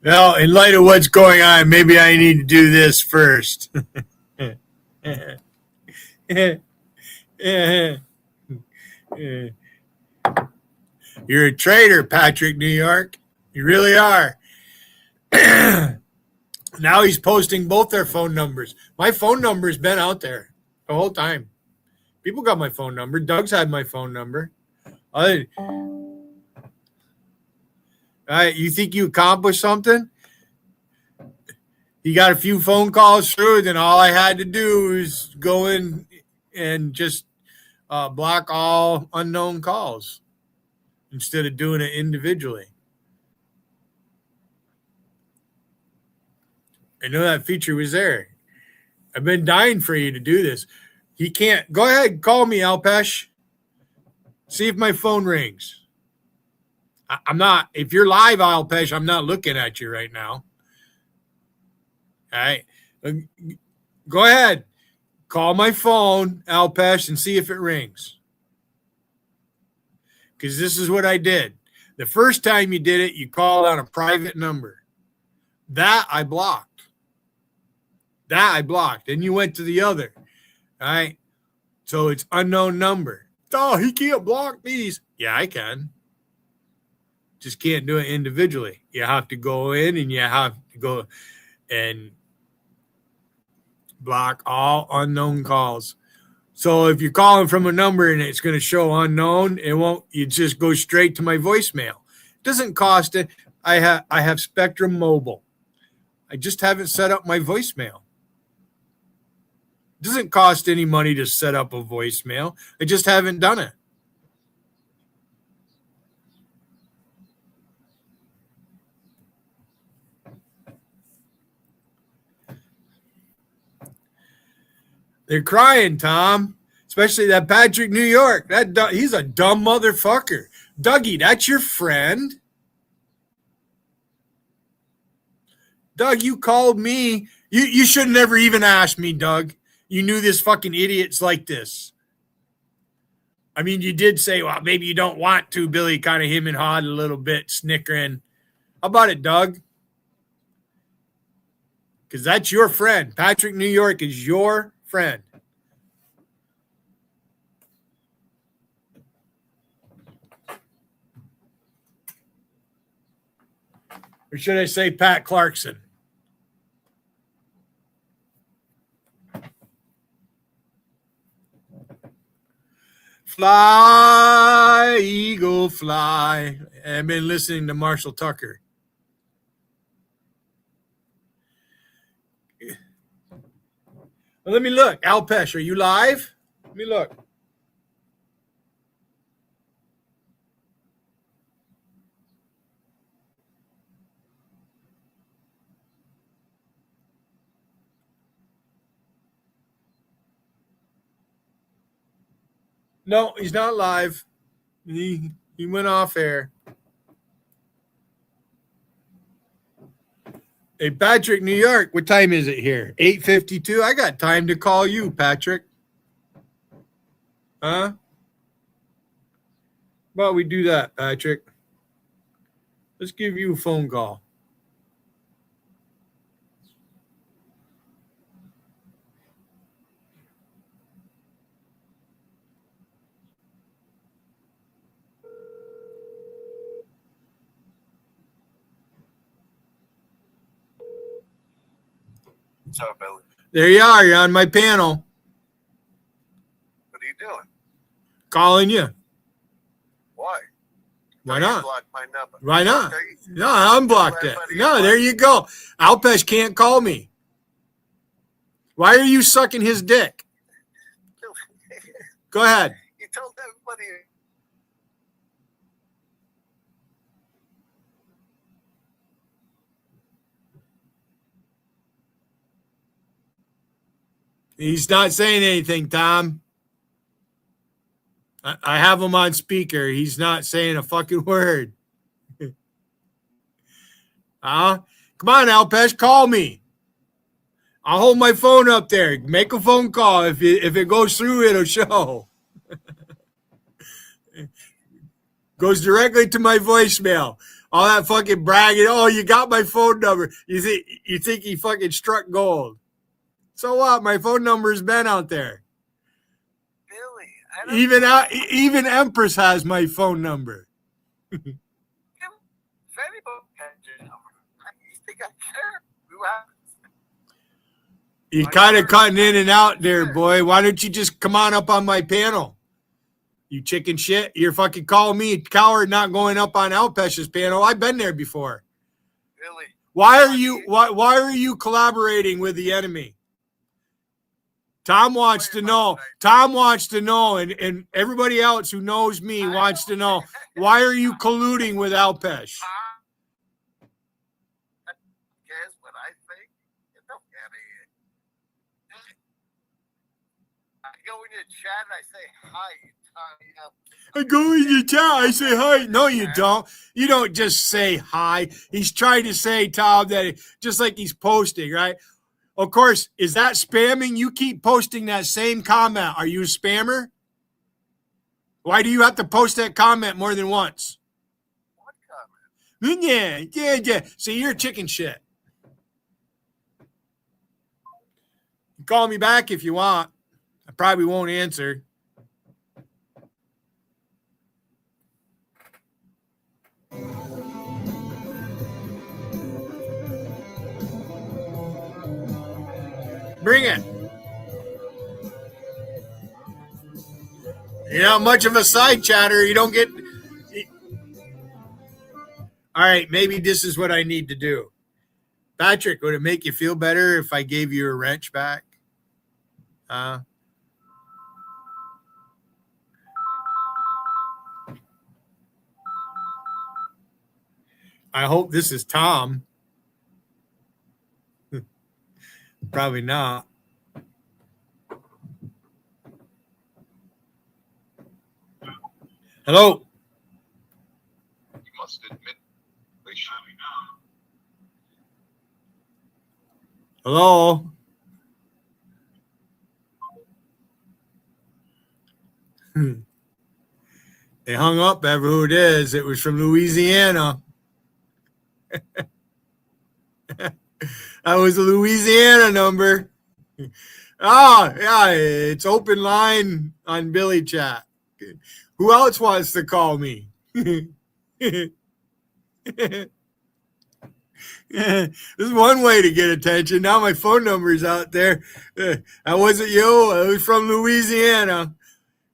Well, in light of what's going on, maybe I need to do this first. You're a traitor, Patrick, New York. You really are. Now he's posting both their phone numbers. My phone number's been out there the whole time. People got my phone number. Doug's had my phone number. All right, you think you accomplished something? You got a few phone calls through, then all I had to do is go in and just block all unknown calls instead of doing it individually. I know that feature was there. I've been dying for you to do this. He can't. Go ahead, call me, Alpesh. See if my phone rings. I'm not. If you're live, Alpesh, I'm not looking at you right now. All right. Go ahead. Call my phone, Alpesh, and see if it rings. Because this is what I did. The first time you did it, you called on a private number. That I blocked. Then you went to the other. All right. So it's unknown number. Oh, he can't block these. Yeah, I can. Just can't do it individually. You have to go in and you have to go and block all unknown calls. So if you're calling from a number and it's going to show unknown, it won't. You just go straight to my voicemail. It doesn't cost it. I have Spectrum Mobile. I just haven't set up my voicemail. It doesn't cost any money to set up a voicemail. I just haven't done it. They're crying, Tom. Especially that Patrick, New York. He's a dumb motherfucker. Dougie, that's your friend. Doug, you called me. You should never even ask me, Doug. You knew this fucking idiot's like this. I mean, you did say, well, maybe you don't want to, Billy, kind of him and hawed a little bit, snickering. How about it, Doug? Because that's your friend. Patrick, New York is your friend. Or should I say Pat Clarkson? Fly, eagle, fly. I've been listening to Marshall Tucker. Well, let me look. Alpesh, are you live? Let me look. No, he's not live. He went off air. Hey, Patrick, New York, what time is it here? 8:52. I got time to call you, Patrick. Huh? Well, we do that, Patrick. Let's give you a phone call. What's up, Billy? There you are. You're on my panel. What are you doing? Calling you. Why? Why not? Block my number. Why not? Okay. No, I unblocked it. No, there you go. Alpesh can't call me. Why are you sucking his dick? Go ahead. You told everybody. He's not saying anything, Tom. I have him on speaker. He's not saying a fucking word. Come on, Alpesh, call me. I'll hold my phone up there. Make a phone call. If it goes through, it'll show. Goes directly to my voicemail. All that fucking bragging. Oh, you got my phone number. You think he fucking struck gold. So what? My phone number's been out there. Billy, Even Empress has my phone number. if anybody had your number, you think I care? Who happens? You're kind of cutting in and out there, boy. Why don't you just come on up on my panel? You chicken shit. You're fucking calling me a coward not going up on Alpesh's panel. I've been there before. Billy. Why are you collaborating with the enemy? Tom wants to know. Tom wants to know, and everybody else who knows me wants to know, why are you colluding with Alpesh? Guess what I think? Get the fuck out of here. I go in your chat and I say hi. I go in your chat, I say hi. No, you don't. You don't just say hi. He's trying to say, Tom, that just like he's posting, right? Of course, is that spamming? You keep posting that same comment. Are you a spammer? Why do you have to post that comment more than once? What comment? Yeah. See, you're chicken shit. You call me back if you want. I probably won't answer. Bring it. You're not much of a side chatter. You don't get. All right, maybe this is what I need to do. Patrick, would it make you feel better if I gave you a wrench back? I hope this is Tom. Probably not. Hello. You must admit they should be now. Hello. They hung up, ever who it is. It was from Louisiana. That was a Louisiana number. Yeah, it's open line on Billy Chat. Who else wants to call me? This is one way to get attention. Now my phone number is out there. That wasn't you. It was from Louisiana.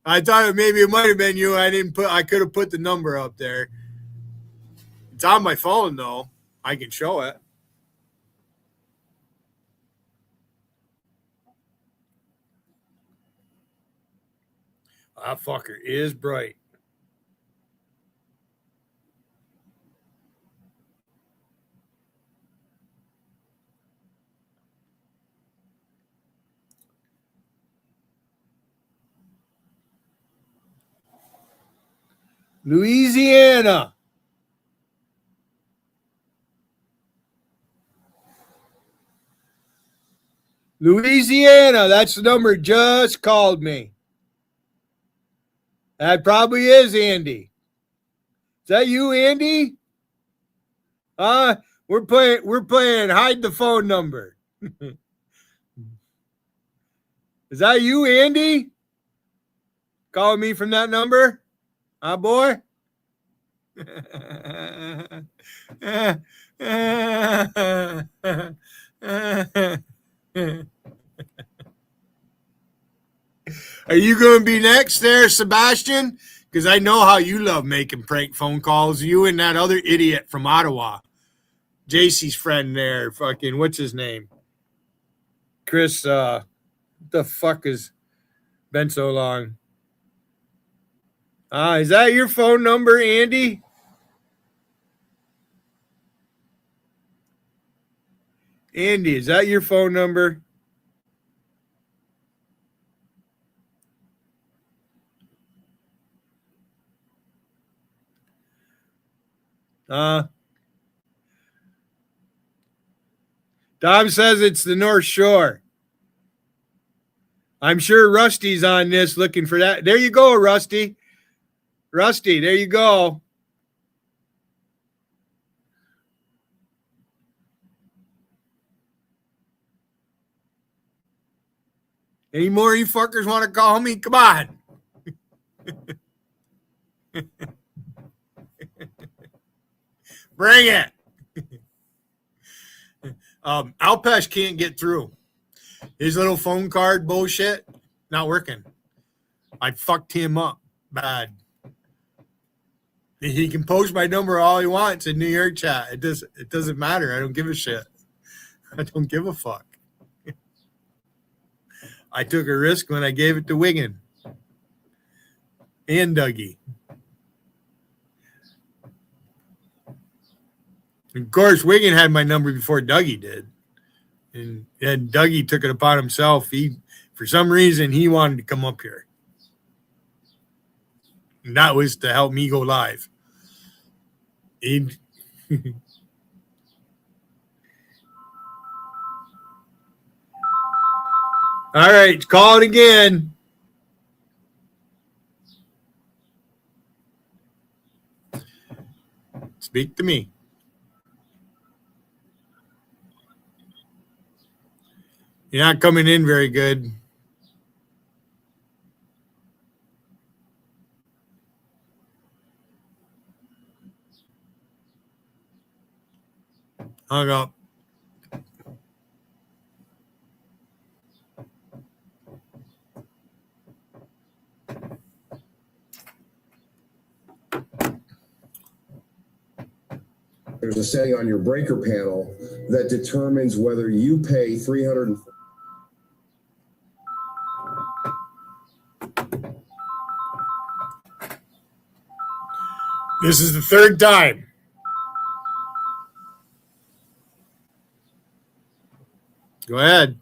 I thought maybe it might have been you. I could have put the number up there. It's on my phone though. I can show it. That fucker is bright. Louisiana. Louisiana. That's the number just called me. That probably is Andy. Is that you, Andy? We're playing hide the phone number. Is that you, Andy? Calling me from that number? Boy? Are you going to be next there, Sebastian? Because I know how you love making prank phone calls. You and that other idiot from Ottawa. JC's friend there. Fucking, what's his name? Chris, what the fuck has been so long? Is that your phone number, Andy? Andy, is that your phone number? Dom says it's the North Shore. I'm sure Rusty's on this looking for that. There you go, Rusty. Rusty, there you go. Any more of you fuckers want to call me? Come on. Bring it. Alpesh can't get through. His little phone card bullshit, not working. I fucked him up bad. He can post my number all he wants in New York chat. It doesn't matter. I don't give a shit. I don't give a fuck. I took a risk when I gave it to Wiggin and Dougie. Of course, Wiggin had my number before Dougie did. And Dougie took it upon himself. For some reason, he wanted to come up here. And that was to help me go live. All right, call it again. Speak to me. You're not coming in very good. Hung up. There's a setting on your breaker panel that determines whether you pay $300. This is the third time. Go ahead.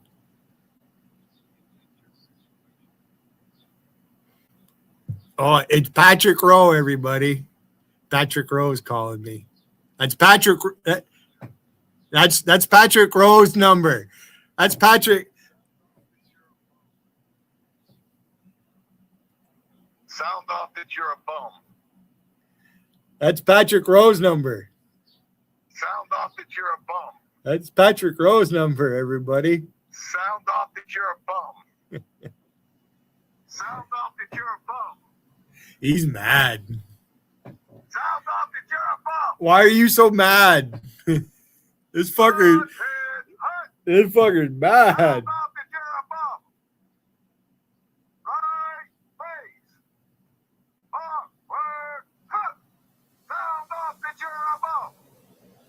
Oh, it's Patrick Rowe, everybody. Patrick Rowe is calling me. That's Patrick. That's Patrick Rowe's number. That's Patrick. Sound off that you're a bum. That's Patrick Rowe's number. Sound off that you're a bum. That's Patrick Rowe's number, everybody. Sound off that you're a bum. Sound off that you're a bum. He's mad. Sound off that you're a bum. Why are you so mad? This fucker's mad. Sound off that you're a bum. Right face. Forward. Sound off that you're a bum.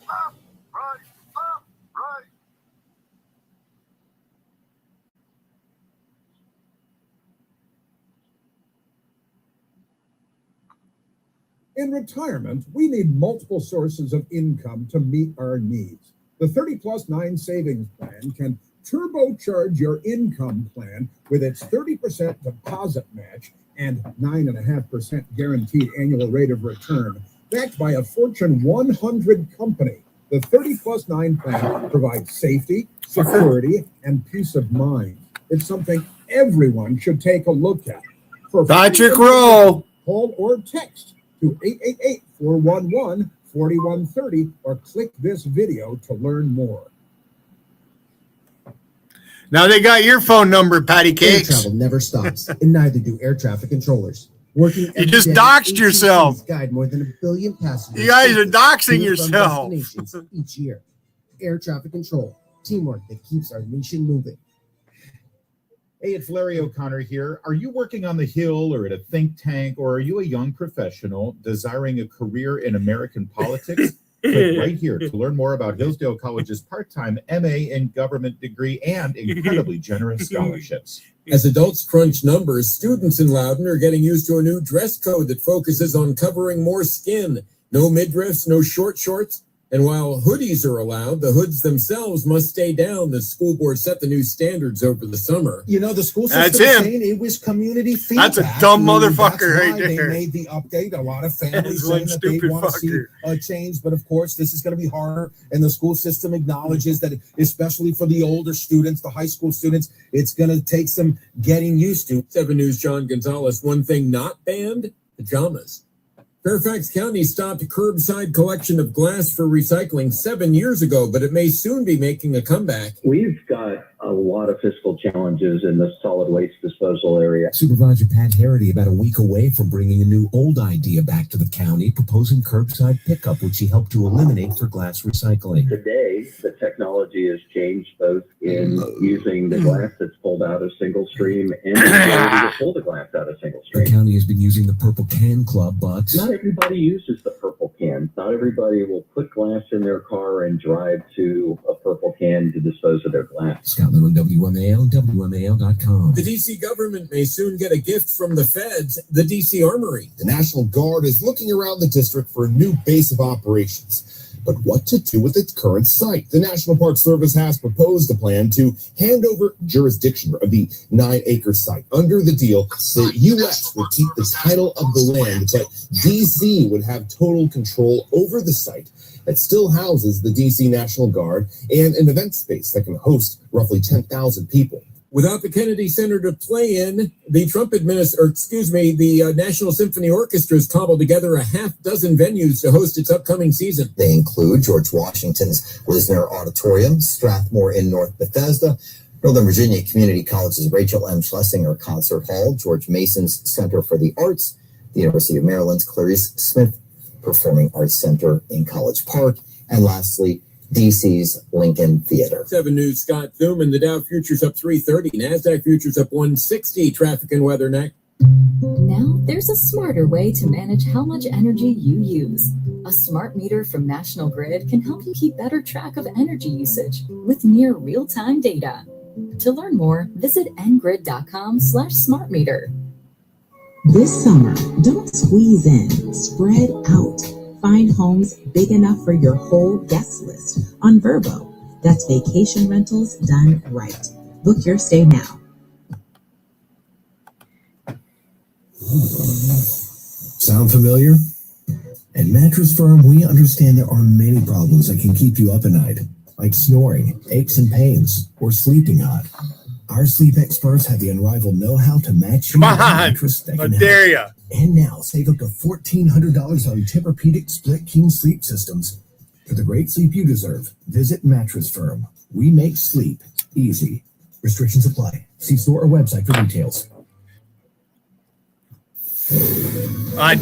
Left, right, left, right. In retirement, we need multiple sources of income to meet our needs. The 30+9 savings plan can turbocharge your income plan with its 30% deposit match and 9.5% guaranteed annual rate of return, backed by a Fortune 100 company. The 30+9 plan provides safety, security, and peace of mind. It's something everyone should take a look at. For Patrick Rowe. Call or text to 888-411-4130 or click this video to learn more. Now they got your phone number, Patty Air Cakes. travel never stops, and neither do air traffic controllers. Working You just doxed yourself. Guide more than 1 billion passengers. You guys are doxing to and from yourself. destinations each year. Air traffic control, teamwork that keeps our nation moving. Hey, it's Larry O'Connor here. Are you working on the Hill or at a think tank, or are you a young professional desiring a career in American politics? Click right here to learn more about Hillsdale College's part-time MA in government degree and incredibly generous scholarships. As adults crunch numbers, students in Loudon are getting used to a new dress code that focuses on covering more skin. No midriffs, no short shorts. And while hoodies are allowed, the hoods themselves must stay down. The school board set the new standards over the summer. You know, the school system That's is him. saying it was community feedback. That's a dumb and motherfucker that's right why there. They made the update. A lot of That's families one saying that they stupid want to see fucker. a change, but of course, this is going to be harder. And the school system acknowledges that, especially for the older students, the high school students, it's going to take some getting used to. 7 News' John Gonzalez. One thing not banned: pajamas. Fairfax County stopped curbside collection of glass for recycling 7 years ago, but it may soon be making a comeback. We've got a lot of fiscal challenges in the solid waste disposal area. Supervisor Pat Harity about a week away from bringing a new old idea back to the county, proposing curbside pickup, which he helped to eliminate for glass recycling. Today, the technology has changed both in using the glass that's pulled out of single stream and the ability to pull the glass out of single The stream. county has been using the Purple Can Club, but Not everybody uses the purple can. Not everybody will put glass in their car and drive to a purple can to dispose of their glass. Scotland on WMAL and WMAL.com. The D.C. government may soon get a gift from the feds, the D.C. Armory. The National Guard is looking around the district for a new base of operations. But what to do with its current site? The National Park Service has proposed a plan to hand over jurisdiction of the 9-acre site. Under the deal, the U.S. would keep the title of the land, but D.C. would have total control over the site that still houses the D.C. National Guard and an event space that can host roughly 10,000 people. Without the Kennedy Center to play in, the the National Symphony Orchestra has cobbled together a half dozen venues to host its upcoming season. They include George Washington's Lisner Auditorium, Strathmore in North Bethesda, Northern Virginia Community College's Rachel M. Schlesinger Concert Hall, George Mason's Center for the Arts, the University of Maryland's Clarice Smith Performing Arts Center in College Park, and lastly, DC's Lincoln Theater. 7 News' Scott Thuman. The Dow Futures up 330. NASDAQ Futures up 160. Traffic and weather next. Now there's a smarter way to manage how much energy you use. A smart meter from National Grid can help you keep better track of energy usage with near real-time data. To learn more, visit ngrid.com/smartmeter. This summer, don't squeeze in, spread out. Find homes big enough for your whole guest list on Vrbo. That's vacation rentals done right. Book your stay now. sound familiar? At Mattress Firm, we understand there are many problems that can keep you up at night, like snoring, aches and pains, or sleeping hot. Our sleep experts have the unrivaled know-how to match you with a mattress that can help. And now, save up to $1,400 on Tempur-Pedic split king sleep systems. For the great sleep you deserve, visit Mattress Firm. We make sleep easy. Restrictions apply. See store or website for details.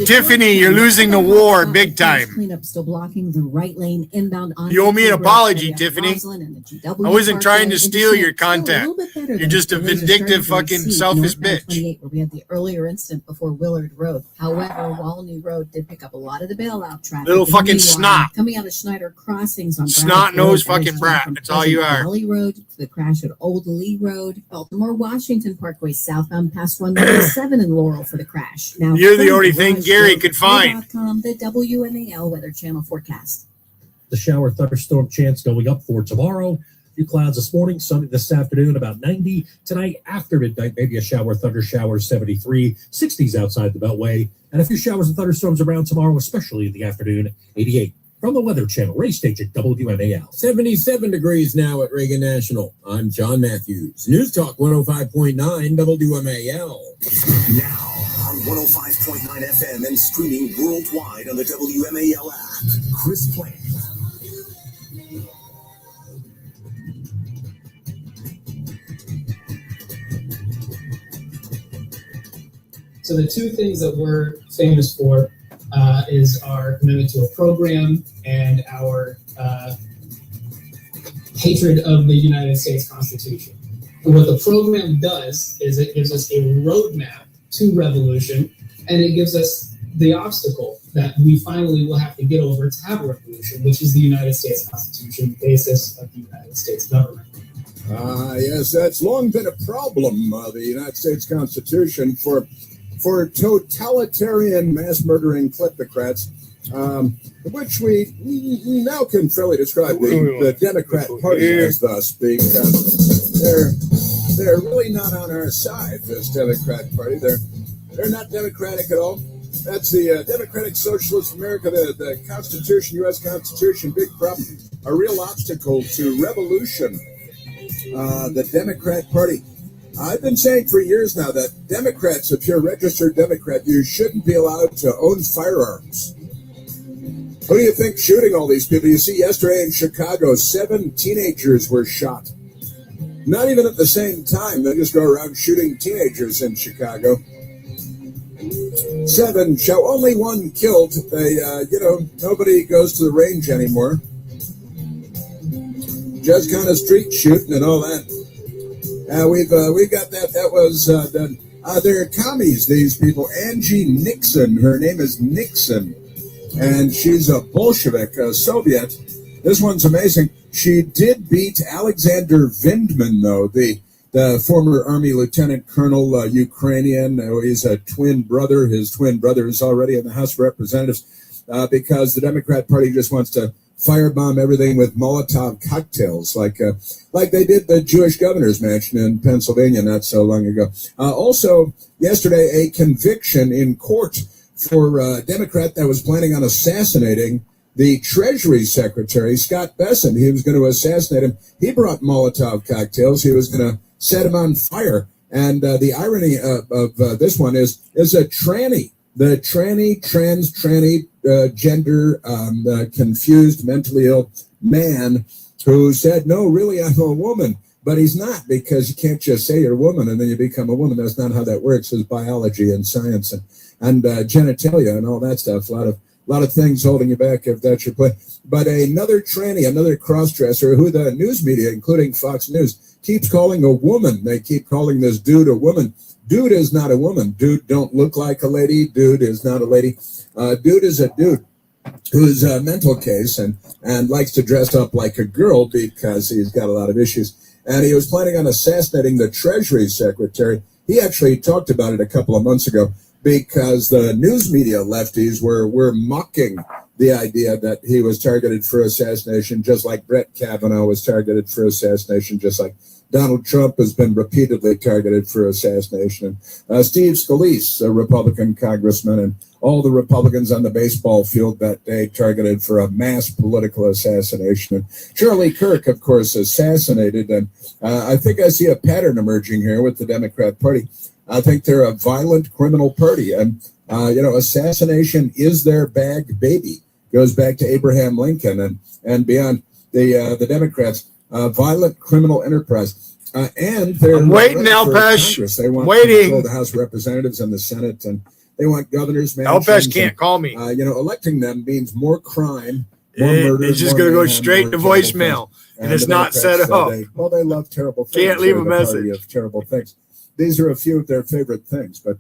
Tiffany, you're losing the war big time. Cleanup still blocking the right lane inbound. You owe me an apology, Tiffany. I wasn't trying to steal your content. You're just a vindictive, fucking selfish bitch. Where we had the earlier incident before Willard Road. However, Walney Road did pick up a lot of the bailout traffic. Little fucking snot. Coming out of Schneider Crossings on snot nose fucking brat. That's all you are. Valley Road to the crash at Old Lee Road. Baltimore Washington Parkway southbound past 197 in Laurel for the crash. Now you're the only thing Gary could find. The WMAL Weather Channel forecast. The shower thunderstorm chance going up for tomorrow. A few clouds this morning, sunny this afternoon, about 90. Tonight after midnight, maybe a shower, 73, 60s outside the Beltway. And a few showers and thunderstorms around tomorrow, especially in the afternoon, 88. From the Weather Channel, race station WMAL. 77 degrees now at Reagan National. I'm John Matthews. News Talk 105.9 WMAL. Now on 105.9 FM and streaming worldwide on the WMAL app. Chris Plain. So the two things that we're famous for is our commitment to a program and our hatred of the United States Constitution. And what the program does is it gives us a roadmap to revolution, and it gives us the obstacle that we finally will have to get over to have a revolution, which is the United States Constitution, the basis of the United States government. Yes, that's long been a problem, the United States Constitution, for totalitarian, mass-murdering kleptocrats, which we now can fairly describe the Democrat Party as thus, because they're really not on our side, this Democrat Party. They're not democratic at all. That's the Democratic Socialist America, the Constitution, U.S. Constitution, big problem, a real obstacle to revolution. The Democrat Party. I've been saying for years now that Democrats, if you're a registered Democrat, you shouldn't be allowed to own firearms. Who do you think shooting all these people? You see, yesterday in Chicago, 7 teenagers were shot. Not even at the same time. They just go around shooting teenagers in Chicago. 7 shot, only 1 killed. They, nobody goes to the range anymore. Just kind of street shooting and all that. We've got that. That was they're commies. These people. Angie Nixon. Her name is Nixon, and she's a Bolshevik, a Soviet. This one's amazing. She did beat Alexander Vindman, though, the former Army Lieutenant Colonel, Ukrainian. He's a twin brother. His twin brother is already in the House of Representatives because the Democrat Party just wants to firebomb everything with Molotov cocktails, like they did the Jewish governor's mansion in Pennsylvania not so long ago. Also, yesterday, a conviction in court for a Democrat that was planning on assassinating the Treasury Secretary, Scott Bessent. He was going to assassinate him. He brought Molotov cocktails. He was going to set him on fire. And the irony of this one is a tranny. The gender confused, mentally ill man who said, no, really, I'm a woman. But he's not, because you can't just say you're a woman and then you become a woman. That's not how that works. There's biology and science and genitalia and all that stuff. A lot of things holding you back if that's your play. But another tranny, another cross-dresser who the news media, including Fox News, keeps calling a woman. They keep calling this dude a woman. Dude is not a woman. Dude don't look like a lady. Dude is not a lady. Dude is a dude who's a mental case and likes to dress up like a girl because he's got a lot of issues. And he was planning on assassinating the Treasury Secretary. He actually talked about it a couple of months ago because the news media lefties were mocking the idea that he was targeted for assassination, just like Brett Kavanaugh was targeted for assassination, just like Donald Trump has been repeatedly targeted for assassination. Steve Scalise, a Republican congressman, and all the Republicans on the baseball field that day targeted for a mass political assassination. And Charlie Kirk, of course, assassinated. And I think I see a pattern emerging here with the Democrat Party. I think they're a violent criminal party. And, assassination is their bag baby. Goes back to Abraham Lincoln and beyond. The Democrats. Violent criminal enterprise. And they're waiting, Alpesh. They want to control the House of Representatives and the Senate, and they want governors. Alpesh can't call me. Electing them means more crime, more murder. It's just going to go straight to voicemail, and it's not set up. They love terrible things. Can't leave a message. Of terrible things. These are a few of their favorite things, but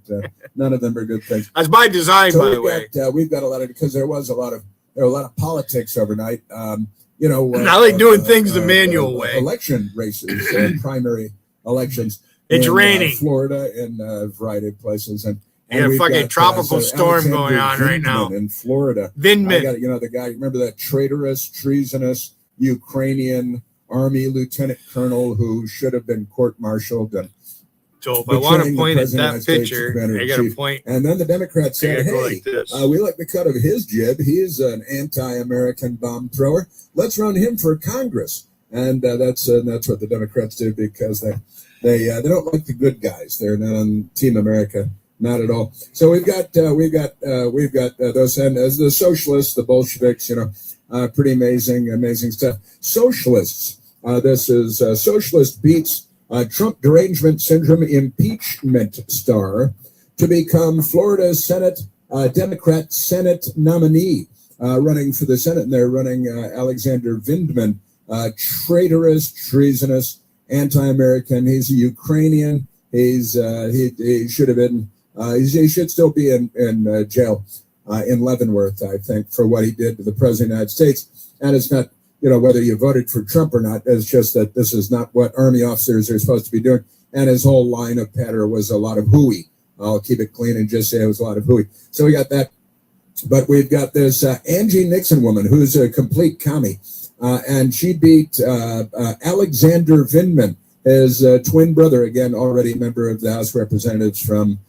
none of them are good things. That's by design, by the way. We've got a lot of, because there were a lot of politics overnight. I like doing things the manual way. Election races, primary elections. It's raining. Florida and a variety of places. And a fucking tropical storm going on right now. In Florida. Vindman. The guy, remember that traitorous, treasonous Ukrainian Army Lieutenant Colonel who should have been court-martialed. So if I want to point at that picture, I got to point. And then the Democrats said, hey, we like the cut of his jib. He's an anti-American bomb thrower. Let's run him for Congress. And that's what the Democrats do, because they don't like the good guys. They're not on Team America, not at all. So we've got those, and as the socialists, the Bolsheviks, pretty amazing stuff. Socialists. This is socialist beats Trump derangement syndrome impeachment star to become Florida Senate Democrat Senate nominee, running for the Senate. And they're running Alexander Vindman, traitorous, treasonous, anti-American. He's a Ukrainian. He should have been. He should still be in jail. in Leavenworth, I think, for what he did to the President of the United States. And it's not, whether you voted for Trump or not, it's just that this is not what Army officers are supposed to be doing. And his whole line of patter was a lot of hooey. I'll keep it clean and just say it was a lot of hooey. So we got that. But we've got this Angie Nixon woman who's a complete commie. And she beat Alexander Vindman, his twin brother, already member of the House of Representatives from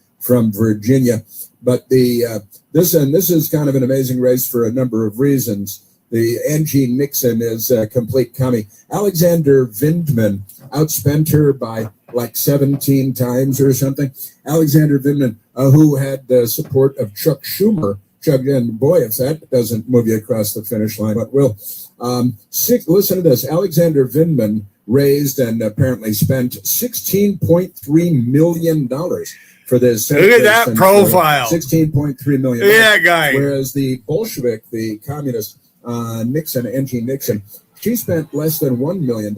Virginia. But this is kind of an amazing race for a number of reasons. The Angie Nixon is a complete commie. Alexander Vindman outspent her by like 17 times or something. Alexander Vindman, who had the support of Chuck Schumer. And boy, if that doesn't move you across the finish line, what will? Listen to this. Alexander Vindman raised and apparently spent $16.3 million for this. Look at that profile. $16.3 million. Look at that guy. Whereas the Bolshevik, the communist Nixon, Angie Nixon, she spent less than $1 million.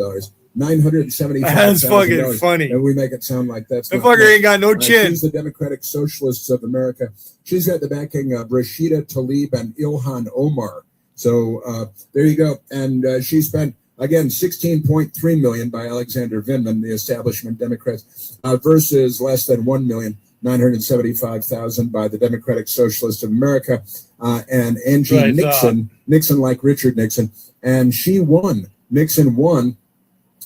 $975,000. That's fucking funny. And we make it sound like that's that fucker ain't got no chin. She's the Democratic Socialists of America. She's got the backing of Rashida Tlaib and Ilhan Omar. So there you go. And she spent, again, $16.3 million by Alexander Vindman, the establishment Democrats, versus less than $1,975,000 by the Democratic Socialists of America and Angie Nixon like Richard Nixon. And she won. Nixon won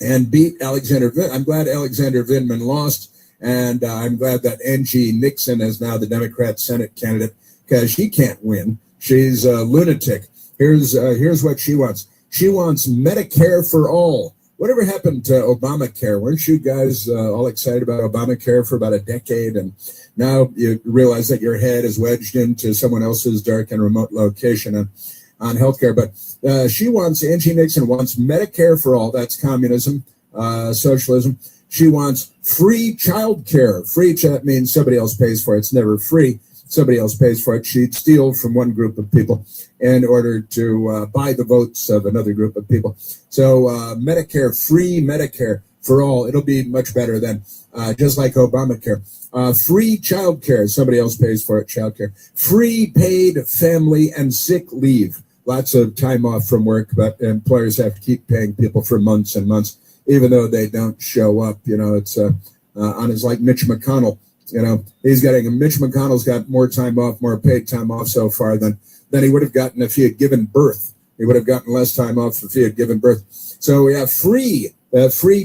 and beat Alexander Vindman. I'm glad Alexander Vindman lost, and I'm glad that Angie Nixon is now the Democrat Senate candidate because she can't win. She's a lunatic. Here's what she wants. She wants Medicare for all. Whatever happened to Obamacare? Weren't you guys all excited about Obamacare for about a decade? And now you realize that your head is wedged into someone else's dark and remote location on healthcare. But Angie Nixon wants Medicare for all. That's communism, socialism. She wants free child care. That means somebody else pays for it. It's never free. Somebody else pays for it. She'd steal from one group of people in order to buy the votes of another group of people. So free Medicare for all. It'll be much better than just like Obamacare. Free child care. Somebody else pays for it, child care. Free paid family and sick leave. Lots of time off from work, but employers have to keep paying people for months and months, even though they don't show up. It's on his like Mitch McConnell. Mitch McConnell's got more time off, more paid time off so far than he would have gotten if he had given birth. He would have gotten less time off if he had given birth. So we have free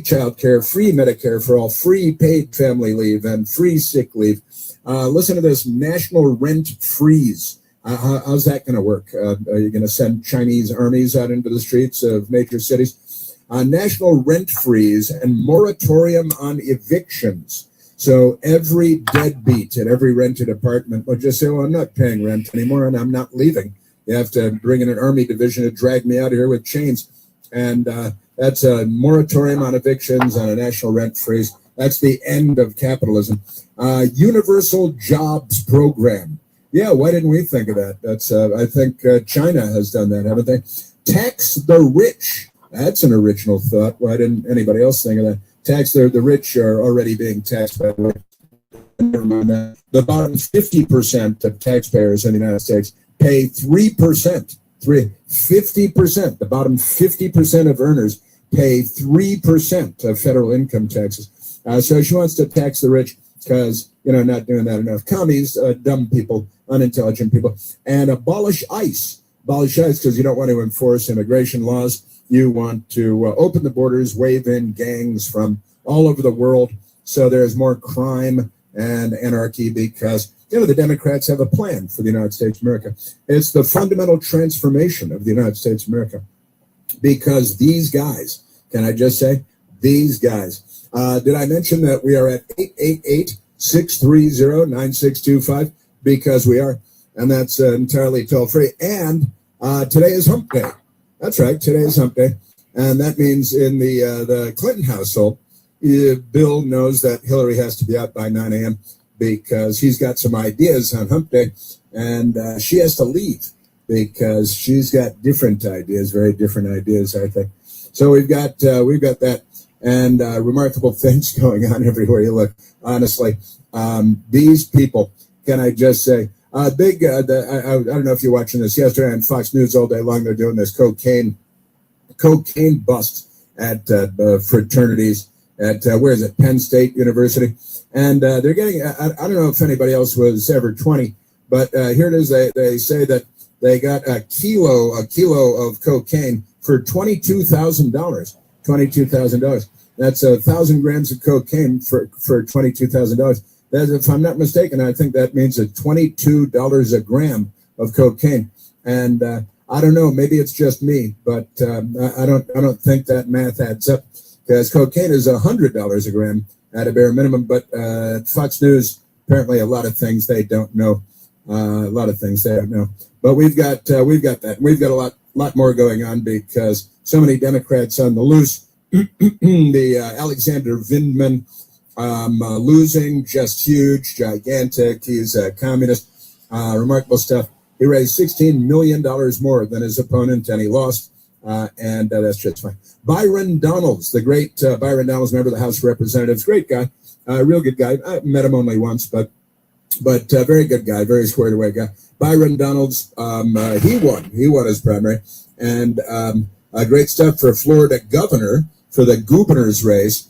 child care, free Medicare for all, free paid family leave, and free sick leave. Listen to this: national rent freeze. How's that going to work? Are you going to send Chinese armies out into the streets of major cities? National rent freeze and moratorium on evictions. So every deadbeat at every rented apartment will just say, well, I'm not paying rent anymore and I'm not leaving. You have to bring in an army division to drag me out of here with chains. And that's a moratorium on evictions and a national rent freeze. That's the end of capitalism. Universal jobs program. Yeah, why didn't we think of that? That's I think China has done that, haven't they? Tax the rich. That's an original thought. Why didn't anybody else think of that? Tax the rich are already being taxed, by the way. Never mind that. The bottom 50% of taxpayers in the United States pay 3%. 50%. The bottom 50% of earners pay 3% of federal income taxes. So she wants to tax the rich because, not doing that enough. Commies, dumb people, unintelligent people. And abolish ICE. Abolish ICE because you don't want to enforce immigration laws. You want to open the borders, wave in gangs from all over the world so there's more crime and anarchy because, the Democrats have a plan for the United States of America. It's the fundamental transformation of the United States of America because these guys, can I just say, these guys, did I mention that we are at 888-630-9625? Because we are, and that's entirely toll-free. And today is hump day. That's right. Today is hump day. And that means in the Clinton household, Bill knows that Hillary has to be out by 9 a.m. because he's got some ideas on hump day. And she has to leave because she's got different ideas, very different ideas, I think. So we've got that and remarkable things going on everywhere you look. Honestly, these people, can I just say, I don't know if you're watching this yesterday on Fox News all day long. They're doing this cocaine bust at fraternities at where is it? Penn State University, and they're getting. I don't know if anybody else was ever 20, but here it is. They say that they got a kilo of cocaine for $22,000. $22,000. That's 1,000 grams of cocaine for $22,000. If I'm not mistaken, I think that means $22 a gram of cocaine. And I don't know, maybe it's just me, but I don't think that math adds up, because cocaine is $100 a gram at a bare minimum. But Fox News, apparently a lot of things they don't know. But we've got that. We've got a lot more going on, because so many Democrats on the loose. The Alexander Vindman losing, just huge, gigantic. He's a communist. Remarkable stuff. He raised $16 million more than his opponent, and he lost. And that's just fine. Byron Donalds, the great Byron Donalds, member of the House of Representatives, great guy, real good guy. I met him only once, but very good guy, very squared away guy. Byron Donalds, he won his primary, and great stuff for Florida governor, for the governor's race,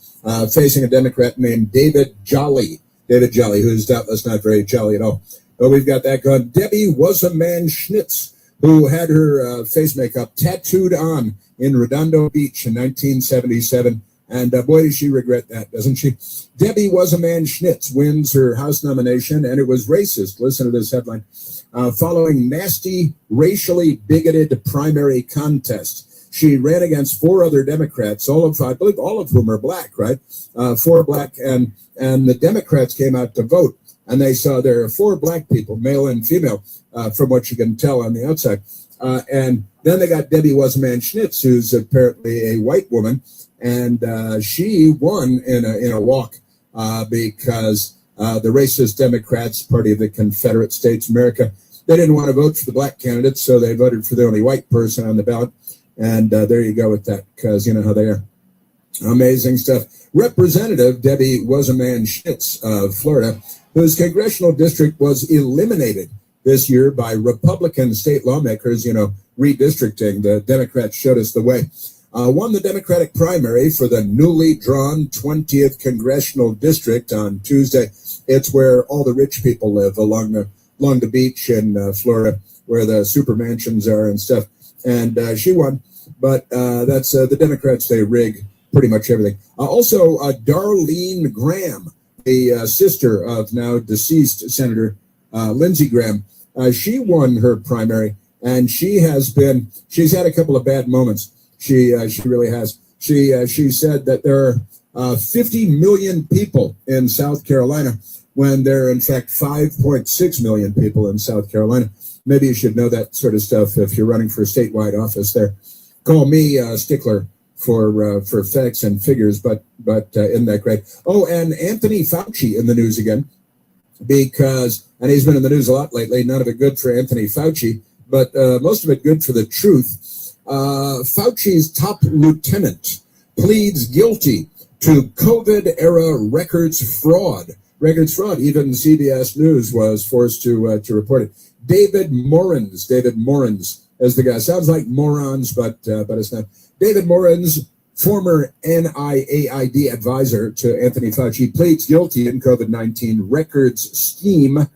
facing a Democrat named David Jolly, who's doubtless not very jolly at all. But we've got that going. Debbie Was-A-Man Schnitz, who had her face makeup tattooed on in Redondo Beach in 1977. And boy, does she regret that, doesn't she? Debbie Was-A-Man Schnitz wins her House nomination, and it was racist. Listen to this headline. Following nasty, racially bigoted primary contest. She ran against 4 other Democrats, I believe all of whom are black, right? 4 black, and the Democrats came out to vote, and they saw there are 4 black people, male and female, from what you can tell on the outside. And then they got Debbie Was-A-Man Schnitz, who's apparently a white woman, and she won in a walk because the racist Democrats, Party of the Confederate States of America, they didn't want to vote for the black candidate, so they voted for the only white person on the ballot. And there you go with that, because you know how they are. Amazing stuff. Representative Debbie Was-A-Man Schnitz of Florida, whose congressional district was eliminated this year by Republican state lawmakers, redistricting. The Democrats showed us the way. Won the Democratic primary for the newly drawn 20th congressional district on Tuesday. It's where all the rich people live along the beach in Florida, where the super mansions are and stuff. And she won. But that's the Democrats, they rig pretty much everything. Also, Darlene Graham, the sister of now deceased Senator Lindsey Graham, she won her primary, and she's had a couple of bad moments. She really has. She said that there are 50 million people in South Carolina, when there are in fact 5.6 million people in South Carolina. Maybe you should know that sort of stuff if you're running for a statewide office there. Call me stickler for facts and figures, but isn't that great? Oh, and Anthony Fauci in the news again, and he's been in the news a lot lately. None of it good for Anthony Fauci, but most of it good for the truth. Fauci's top lieutenant pleads guilty to COVID-era records fraud. Even CBS News was forced to report it. David Morans as the guy. Sounds like morons, but it's not. David Morans, former NIAID advisor to Anthony Fauci, pleads guilty in COVID-19 records scheme.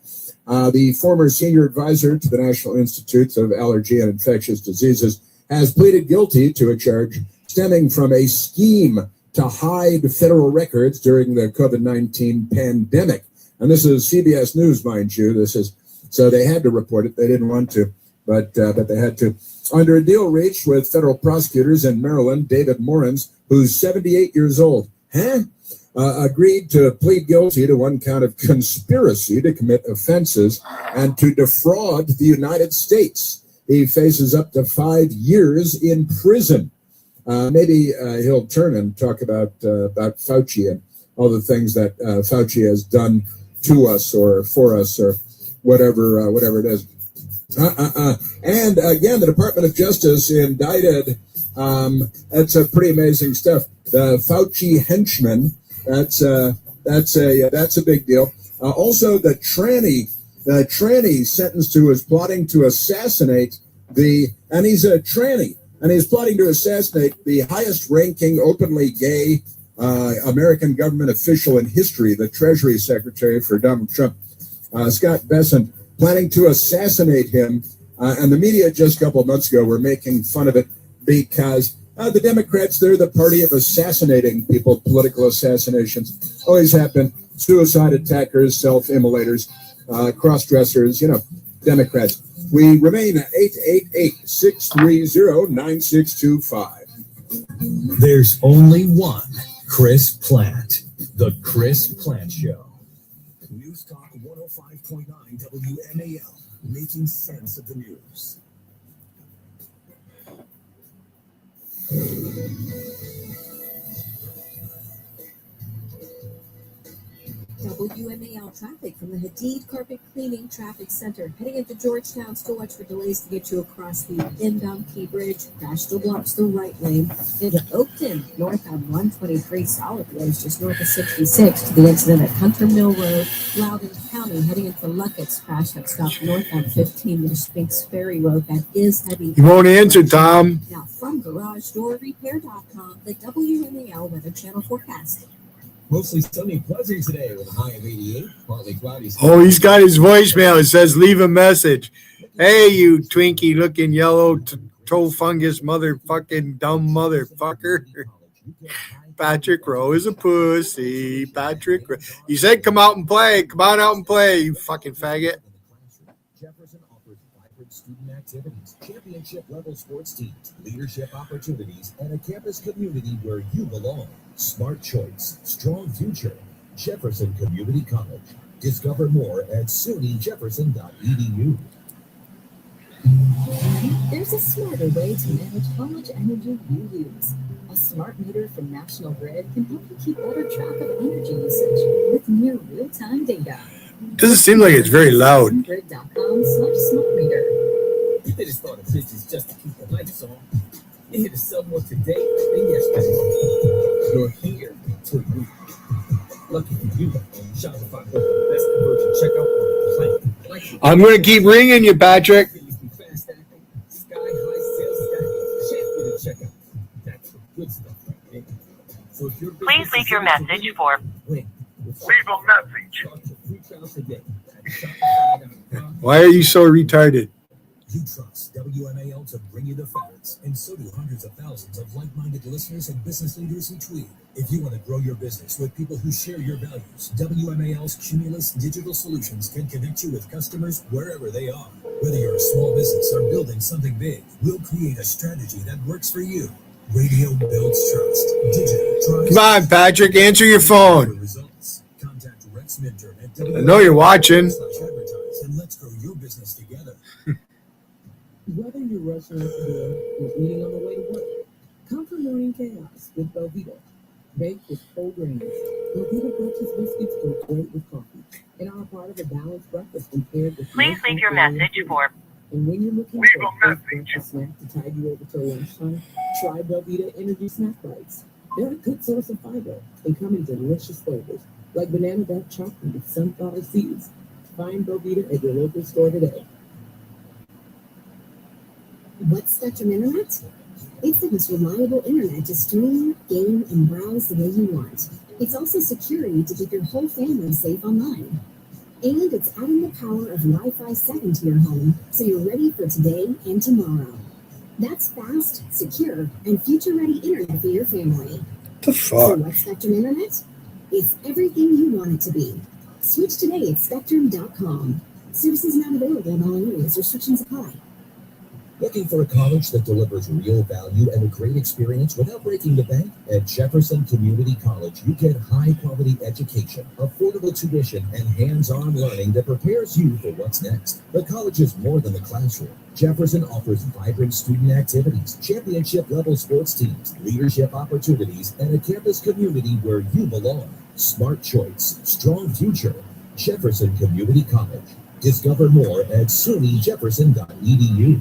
The former senior advisor to the National Institutes of Allergy and Infectious Diseases has pleaded guilty to a charge stemming from a scheme to hide federal records during the COVID-19 pandemic. And this is CBS News, mind you. So they had to report it. They didn't want to, but they had to. Under a deal reached with federal prosecutors in Maryland, David Morans, who's 78 years old, agreed to plead guilty to one count of conspiracy to commit offenses and to defraud the United States. He faces up to 5 years in prison. Maybe he'll turn and talk about Fauci and all the things that Fauci has done to us or for us or whatever it is. And again, the Department of Justice indicted. That's a pretty amazing stuff. The Fauci henchman. That's a big deal. Also, the tranny The tranny sentenced to is plotting to assassinate and he's a tranny, and he's plotting to assassinate the highest-ranking openly gay American government official in history, the Treasury Secretary for Donald Trump, Scott Bessent, planning to assassinate him. And the media just a couple of months ago were making fun of it because the Democrats, they're the party of assassinating people, political assassinations. Always happen. Suicide attackers, self-immolators, cross-dressers, Democrats. We remain at 888-630-9625. There's only one Chris Plant. The Chris Plant Show. News Talk 105.9 WMAL. Making sense of the news. WMAL traffic from the Hadid Carpet Cleaning Traffic Center. Heading into Georgetown, still watch for delays to get you across the inbound Key Bridge. Crash still blocks the right lane. Into Oakton, north on 123, solid delays just north of 66 to the incident at Hunter Mill Road, Loudoun County. Heading into Luckett's, crash that stopped north on 15 near Spinks Ferry Road. That is heavy. You won't answer, Tom. Now from GarageDoorRepair.com, the WMAL Weather Channel forecast. Mostly sunny, pleasant today with a high of 88, partly cloudy. Oh, he's got his voicemail. It says, leave a message. Hey, you Twinkie-looking yellow toe fungus motherfucking dumb motherfucker. Patrick Rowe is a pussy. Patrick Rowe. You said come out and play. Come on out and play, you fucking faggot. Jefferson offers vibrant student activities, championship level sports teams, leadership opportunities, and a campus community where you belong. Smart choice, strong future. Jefferson Community College. Discover more at sunyjefferson.edu. There's a smarter way to manage how much energy you use. A smart meter from National Grid can help you keep better track of energy usage with near real-time data. Doesn't seem like it's very loud. Grid.com/smartmeter. You just thought of bitches just to keep the lights on. You hit a sub more today than yesterday. You're here to you. Lucky for you, Shopify has the best conversion checkout on the planet. I'm going to keep ringing you, Patrick. Fast acting, sky high sales stacking, champion checkout. That's the good stuff right there. So if your Please leave your message for. Leave a message. Why are you so retarded? You trust WMAL to bring you the facts, and so do hundreds of thousands of like-minded listeners and business leaders each week. If you want to grow your business with people who share your values, WMAL's Cumulus Digital Solutions can connect you with customers wherever they are. Whether you're a small business or building something big, we'll create a strategy that works for you. Radio builds trust. Digital trust. Come on, Patrick, answer your phone. Results. Contact Rex Minter at I know you're watching. WMAL/advertise, and let's grow your business together. Whether you're rushing out the door or eating on the way to work, conquer morning chaos with Belvita. Baked with whole grains, Belvita breakfast biscuits go great with coffee and are a part of a balanced breakfast prepared with. Please leave your message for. And when you're looking for a breakfast snack to tide you over till lunchtime, try Belvita Energy Snack Bites. They're a good source of fiber and come in delicious flavors like banana dark chocolate with sunflower seeds. Find Belvita at your local store today. What's Spectrum Internet? It's the most reliable internet to stream, game, and browse the way you want. It's also security to keep your whole family safe online. And it's adding the power of Wi-Fi 7 to your home, so you're ready for today and tomorrow. That's fast, secure, and future-ready internet for your family. The fuck? So what's Spectrum Internet? It's everything you want it to be. Switch today at Spectrum.com. Services not available in all areas. Restrictions apply. Looking for a college that delivers real value and a great experience without breaking the bank? At Jefferson Community College, you get high-quality education, affordable tuition, and hands-on learning that prepares you for what's next. The college is more than the classroom. Jefferson offers vibrant student activities, championship-level sports teams, leadership opportunities, and a campus community where you belong. Smart choice, strong future. Jefferson Community College. Discover more at sunyjefferson.edu.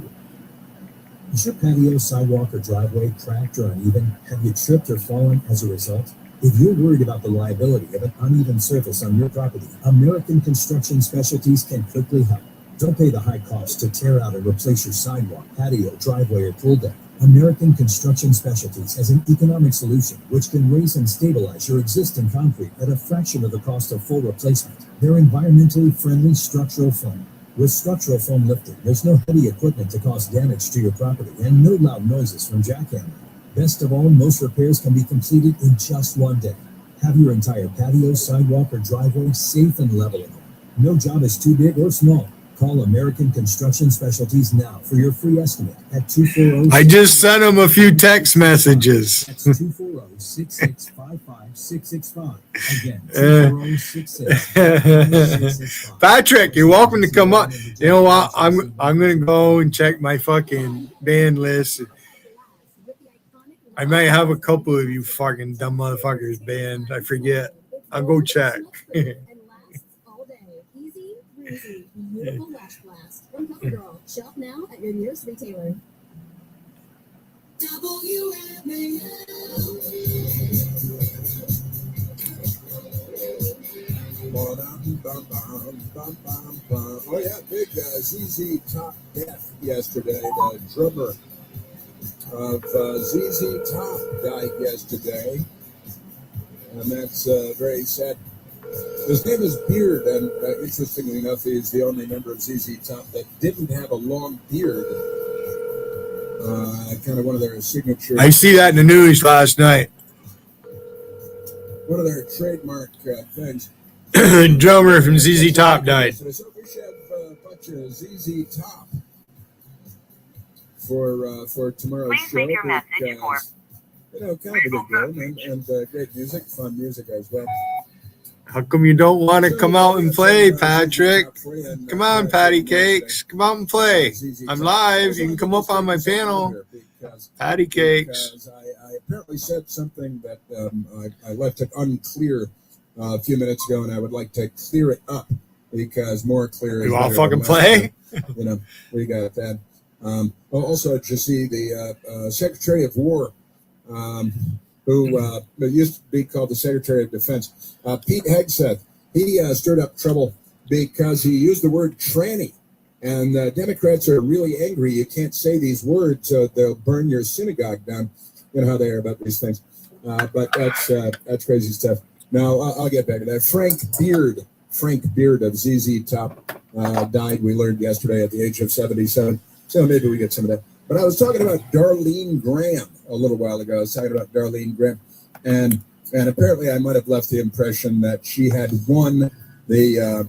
Is your patio, sidewalk, or driveway cracked or uneven? Have you tripped or fallen as a result? If you're worried about the liability of an uneven surface on your property, American Construction Specialties can quickly help. Don't pay the high cost to tear out and replace your sidewalk, patio, driveway, or pool deck. American Construction Specialties has an economic solution which can raise and stabilize your existing concrete at a fraction of the cost of full replacement. They're environmentally friendly structural foam. With structural foam lifting, there's no heavy equipment to cause damage to your property and no loud noises from jackhammering. Best of all, most repairs can be completed in just one day. Have your entire patio, sidewalk, or driveway safe and level again. No job is too big or small. Call American Construction Specialties now for your free estimate at 240. I just sent him a few text messages. That's 240-6655-665. Again, 240-6655-665. Patrick, you're welcome to come up. You know what? I'm gonna go and check my fucking band list. I might have a couple of you fucking dumb motherfuckers banned. I forget. I'll go check. Beautiful Lash Blast from CoverGirl. Shop now at your nearest retailer. Oh yeah, big ZZ Top death yesterday. The drummer of ZZ Top died yesterday, and that's very sad. His name is Beard, and interestingly enough, he's the only member of ZZ Top that didn't have a long beard. Kind of one of their signature. I see that in the news last night. One of their trademark things. Drummer from ZZ Top died. So we should have a bunch of ZZ Top for tomorrow's Please show. leave your message for. You know, kind of a big deal, and great music, fun music as well. How come you don't want to come out and play, Patrick? Come on, Patty Cakes. Come out and play. I'm live. You can come up on my panel. Patty Cakes. I apparently said something that I left it unclear a few minutes ago, and I would like to clear it up because more clear is You all better fucking than play? You know, we got that. Also, did you see the Secretary of War, who used to be called the Secretary of Defense, Pete Hegseth, he stirred up trouble because he used the word tranny. And Democrats are really angry. You can't say these words, they'll burn your synagogue down. You know how they are about these things. But that's crazy stuff. Now, I'll get back to that. Frank Beard of ZZ Top died, we learned yesterday, at the age of 77. So maybe we get some of that. But I was talking about Darlene Graham a little while ago. I was talking about Darlene Graham. And apparently I might have left the impression that she had won the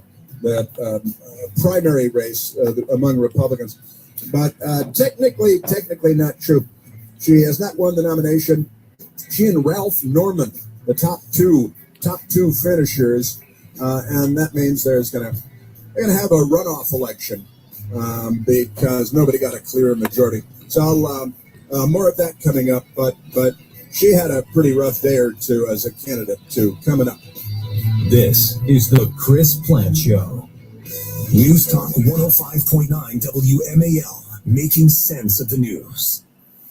primary race among Republicans. But technically not true. She has not won the nomination. She and Ralph Norman, the top two finishers, and that means they're gonna have a runoff election because nobody got a clear majority. So more of that coming up. But she had a pretty rough day or two as a candidate too coming up. This is the Chris Plant Show. News Talk 105.9 WMAL, making sense of the news.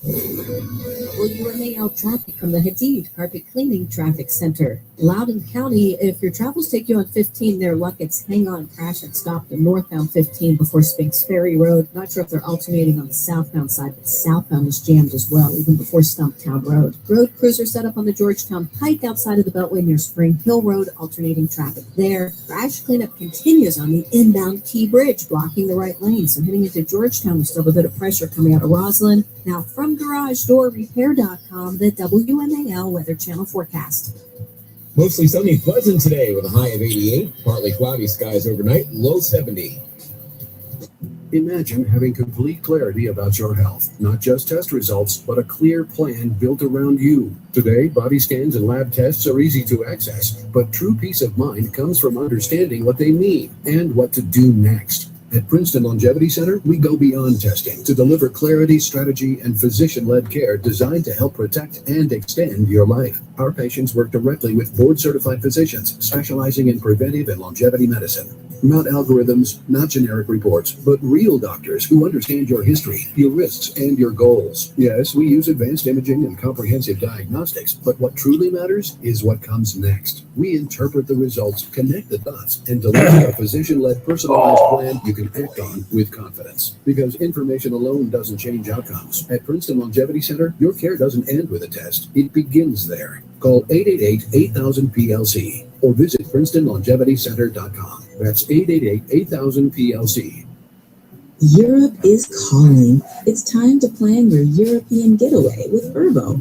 WMAL traffic from the Hadid Carpet Cleaning Traffic Center. Loudoun County, if your travels take you on 15 near Luckett's, hang on, crash and stop the northbound 15 before Spinks Ferry Road. Not sure if they're alternating on the southbound side, but southbound is jammed as well, even before Stumptown Road. Road crews are set up on the Georgetown Pike outside of the Beltway near Spring Hill Road, alternating traffic there. Crash cleanup continues on the inbound Key Bridge, blocking the right lane. So heading into Georgetown, we still have a bit of pressure coming out of Roslyn. Now from GarageDoorRepair.com, the WMAL Weather Channel forecast. Mostly sunny, pleasant today with a high of 88. Partly cloudy skies overnight, low 70. Imagine having complete clarity about your health, not just test results, but a clear plan built around you. Today, body scans and lab tests are easy to access, but true peace of mind comes from understanding what they mean and what to do next. At Princeton Longevity Center, we go beyond testing to deliver clarity, strategy, and physician-led care designed to help protect and extend your life. Our patients work directly with board-certified physicians specializing in preventive and longevity medicine. Not algorithms, not generic reports, but real doctors who understand your history, your risks, and your goals. Yes, we use advanced imaging and comprehensive diagnostics, but what truly matters is what comes next. We interpret the results, connect the dots, and deliver a physician-led personalized plan you can act on with confidence. Because information alone doesn't change outcomes. At Princeton Longevity Center, your care doesn't end with a test. It begins there. Call 888-8000-PLC or visit PrincetonLongevityCenter.com. That's 888-8000-PLC. Europe is calling. It's time to plan your European getaway with Verbo.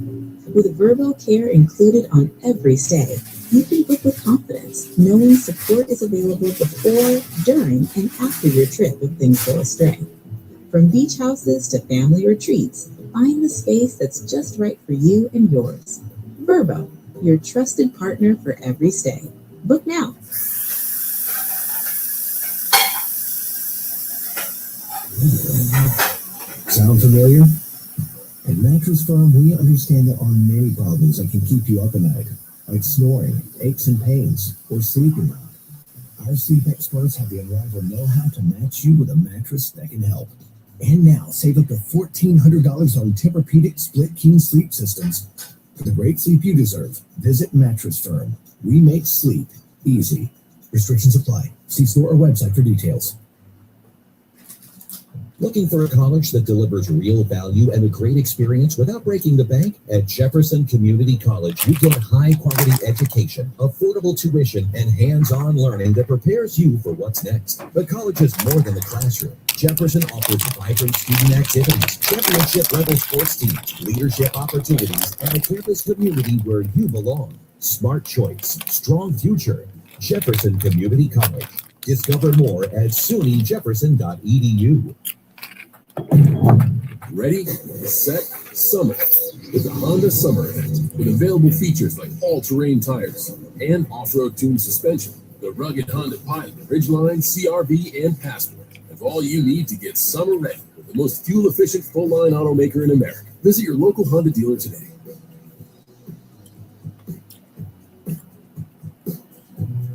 With Verbo Care included on every stay, you can book with confidence, knowing support is available before, during, and after your trip if things go astray. From beach houses to family retreats, find the space that's just right for you and yours. Verbo, your trusted partner for every stay. Book now. Sound familiar? At Mattress Firm, we understand there are many problems that can keep you up at night, like snoring, aches and pains, or sleeping out. Our sleep experts have the unrivaled know-how to match you with a mattress that can help. And now, save up to $1,400 on Tempur-Pedic Split King sleep systems. For the great sleep you deserve, visit Mattress Firm. We make sleep easy. Restrictions apply. See store or website for details. Looking for a college that delivers real value and a great experience without breaking the bank? At Jefferson Community College, you get high-quality education, affordable tuition, and hands-on learning that prepares you for what's next. The college is more than the classroom. Jefferson offers vibrant student activities, championship-level sports teams, leadership opportunities, and a campus community where you belong. Smart choice, strong future. Jefferson Community College. Discover more at sunyjefferson.edu. Ready, set, summer with the Honda Summer Event. With available features like all-terrain tires and off-road tuned suspension, the rugged Honda Pilot, Ridgeline, CR-V, and Passport have all you need to get summer ready with the most fuel-efficient full-line automaker in America. Visit your local Honda dealer today.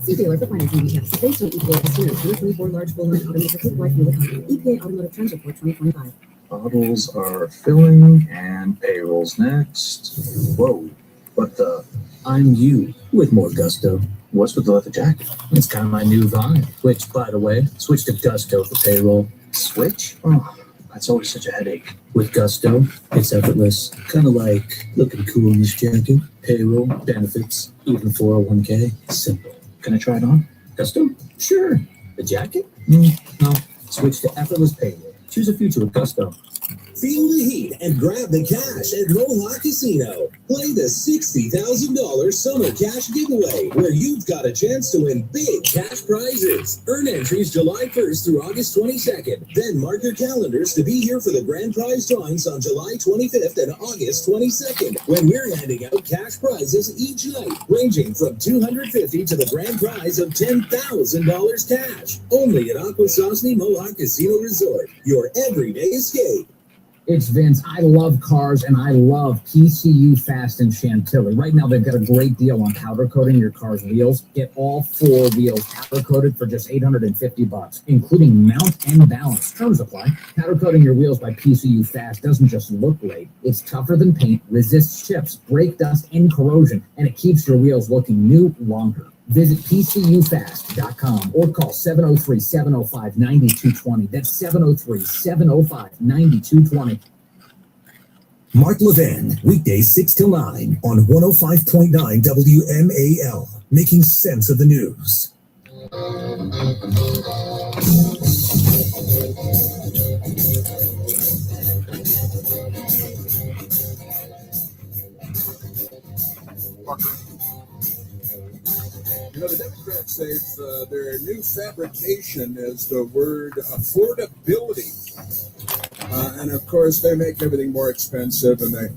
See dealer for financing details. Based on EPA Casino 2024 large full-line automaker fleet life fuel economy. EPA Automotive Trends Report 2025. Bottles are filling and payrolls next. Whoa, what the? I'm you with more gusto. What's with the leather jacket? It's kind of my new vibe. Which, by the way, switch to Gusto for payroll. Switch? Oh, that's always such a headache. With Gusto, it's effortless. Kind of like looking cool in this jacket. Payroll, benefits, even 401k. Simple. Can I try it on? Gusto? Sure. The jacket? No. Switch to effortless payroll. Choose a future with Gusto. Feel the heat and grab the cash at Mohawk Casino. Play the $60,000 summer cash giveaway, where you've got a chance to win big cash prizes. Earn entries July 1st through August 22nd. Then mark your calendars to be here for the grand prize drawings on July 25th and August 22nd, when we're handing out cash prizes each night, ranging from $250 to the grand prize of $10,000 cash. Only at Akwesasne Mohawk Casino Resort, your everyday escape. It's Vince. I love cars, and I love PCU Fast in Chantilly. Right now, they've got a great deal on powder coating your car's wheels. Get all 4 wheels powder coated for just $850, including mount and balance. Terms apply. Powder coating your wheels by PCU Fast doesn't just look great. It's tougher than paint, resists chips, brake dust, and corrosion, and it keeps your wheels looking new longer. Visit PCUfast.com or call 703-705-9220. That's 703-705-9220. Mark Levin, weekdays 6 till 9 on 105.9 WMAL, making sense of the news. You know, the Democrats say their new fabrication is the word affordability. And of course, they make everything more expensive, and they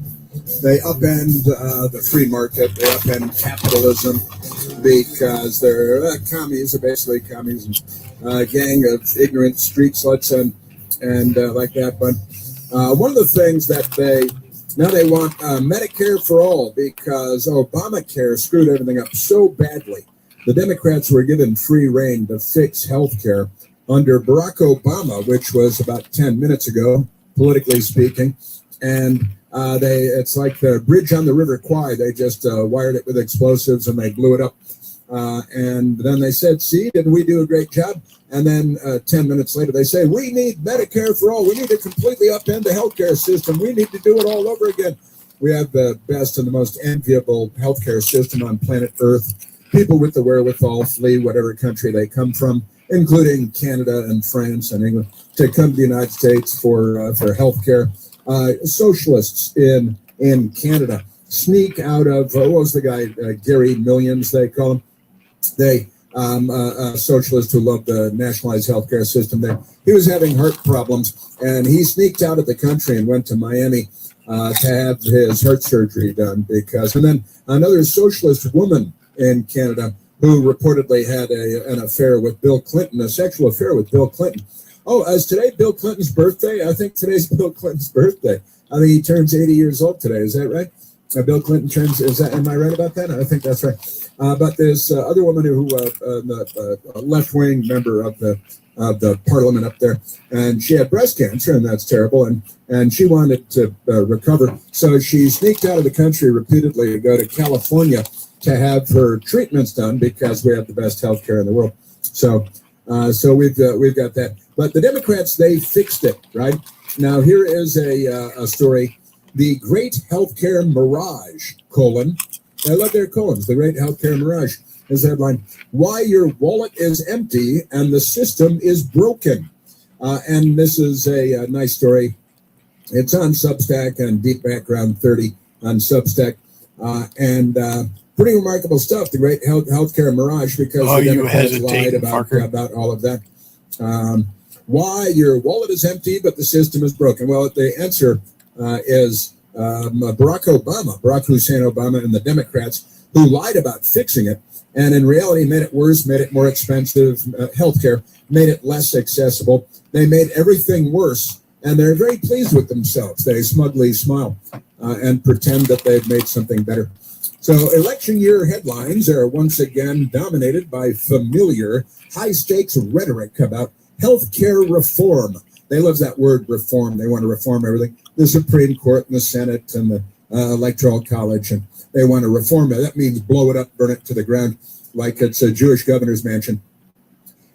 upend the free market, they upend capitalism, because they're commies, are basically commies, gang of ignorant street sluts and like that. But one of the things that they want Medicare for all, because Obamacare screwed everything up so badly. the Democrats were given free rein to fix health care under Barack Obama, which was about 10 minutes ago, politically speaking. And it's like the bridge on the River Kwai. They just wired it with explosives and they blew it up. And then they said, see, didn't we do a great job? And then 10 minutes later, they say, we need Medicare for all. We need to completely upend the healthcare system. We need to do it all over again. We have the best and the most enviable healthcare system on planet Earth. People with the wherewithal flee whatever country they come from, including Canada and France and England, to come to the United States for healthcare. Socialists in Canada sneak out of, what was the guy, Gary Millions, they call him. They a socialist who loved the nationalized healthcare system there. He was having heart problems, and he sneaked out of the country and went to Miami to have his heart surgery done. And then another socialist woman in Canada who reportedly had an affair with Bill Clinton, a sexual affair with Bill Clinton. Oh, is today Bill Clinton's birthday? I think today's Bill Clinton's birthday. I think he turns 80 years old today. Is that right? Bill Clinton turns, am I right about that? I think that's right. But there's other woman who, a left-wing member of the parliament up there, and she had breast cancer, and that's terrible, and she wanted to recover. So she sneaked out of the country repeatedly to go to California to have her treatments done because we have the best healthcare in the world. So we've got that. But the Democrats, they fixed it, right? Now, here is a story. The Great Healthcare Mirage, I love their colons, the Great Healthcare Mirage, is the headline, Why Your Wallet is Empty and the System is Broken. And this is a nice story. It's on Substack and Deep Background 30 on Substack. And pretty remarkable stuff, the Great Healthcare Mirage, because the Democrats lied about all of that. Why your wallet is empty, but the system is broken. Well, the answer is Barack Hussein Obama and the Democrats, who lied about fixing it, and in reality made it worse, made it more expensive, healthcare, made it less accessible. They made everything worse, and they're very pleased with themselves. They smugly smile and pretend that they've made something better. So election year headlines are once again dominated by familiar high-stakes rhetoric about healthcare reform. They love that word reform. They want to reform everything. The Supreme Court and the Senate and the Electoral College, and they want to reform it. That means blow it up, burn it to the ground like it's a Jewish governor's mansion.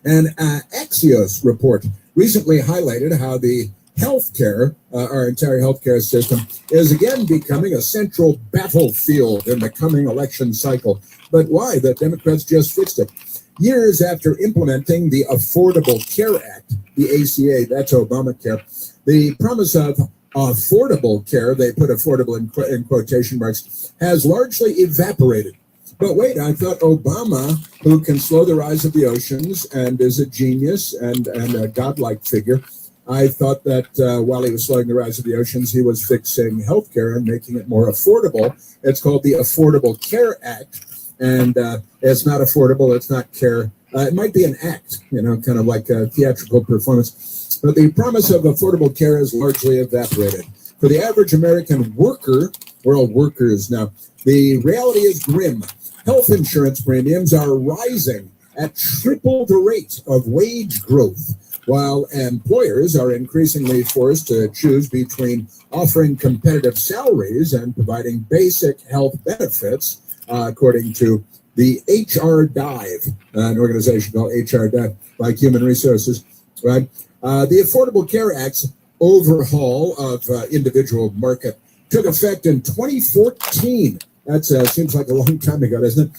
And Axios report recently highlighted how the healthcare, our entire healthcare system, is again becoming a central battlefield in the coming election cycle. But why? The Democrats just fixed it. Years after implementing the Affordable Care Act, the ACA, that's Obamacare, the promise of affordable care, they put affordable in quotation marks, has largely evaporated. But wait, I thought Obama, who can slow the rise of the oceans and is a genius and a godlike figure, I thought that while he was slowing the rise of the oceans, he was fixing healthcare and making it more affordable. It's called the Affordable Care Act. And it's not affordable. It's not care. It might be an act, kind of like a theatrical performance. But the promise of affordable care has largely evaporated. For the average American worker, we're all workers now, the reality is grim. Health insurance premiums are rising at triple the rate of wage growth, while employers are increasingly forced to choose between offering competitive salaries and providing basic health benefits. According to the HR Dive, an organization called HR Dive, like Human Resources, right? The Affordable Care Act's overhaul of individual market took effect in 2014. That seems like a long time ago, doesn't it?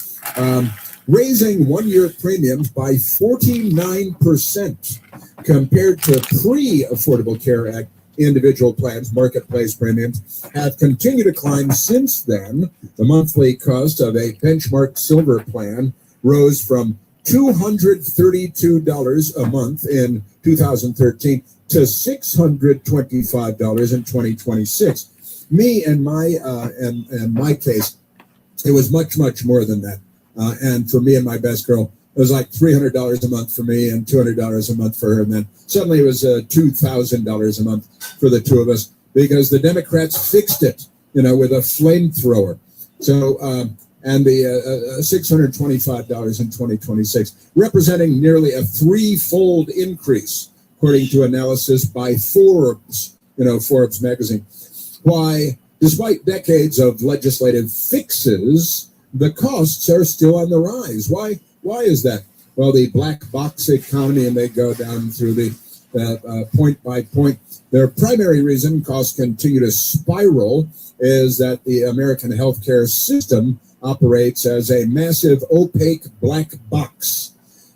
Raising one-year premiums by 49% compared to pre-Affordable Care Act individual plans. Marketplace premiums have continued to climb since then. The monthly cost of a benchmark silver plan rose from $232 a month in 2013 to $625 in 2026. Me and my case, it was much more than that. And for me and my best girl, it was like $300 a month for me and $200 a month for her. And then suddenly it was $2,000 a month for the two of us because the Democrats fixed it, with a flamethrower. So, and the $625 in 2026, representing nearly a threefold increase, according to analysis by Forbes, Forbes magazine. Why, despite decades of legislative fixes, the costs are still on the rise. Why is that? Well, the black box economy, and they go down through the point by point. Their primary reason costs continue to spiral is that the American healthcare system operates as a massive opaque black box.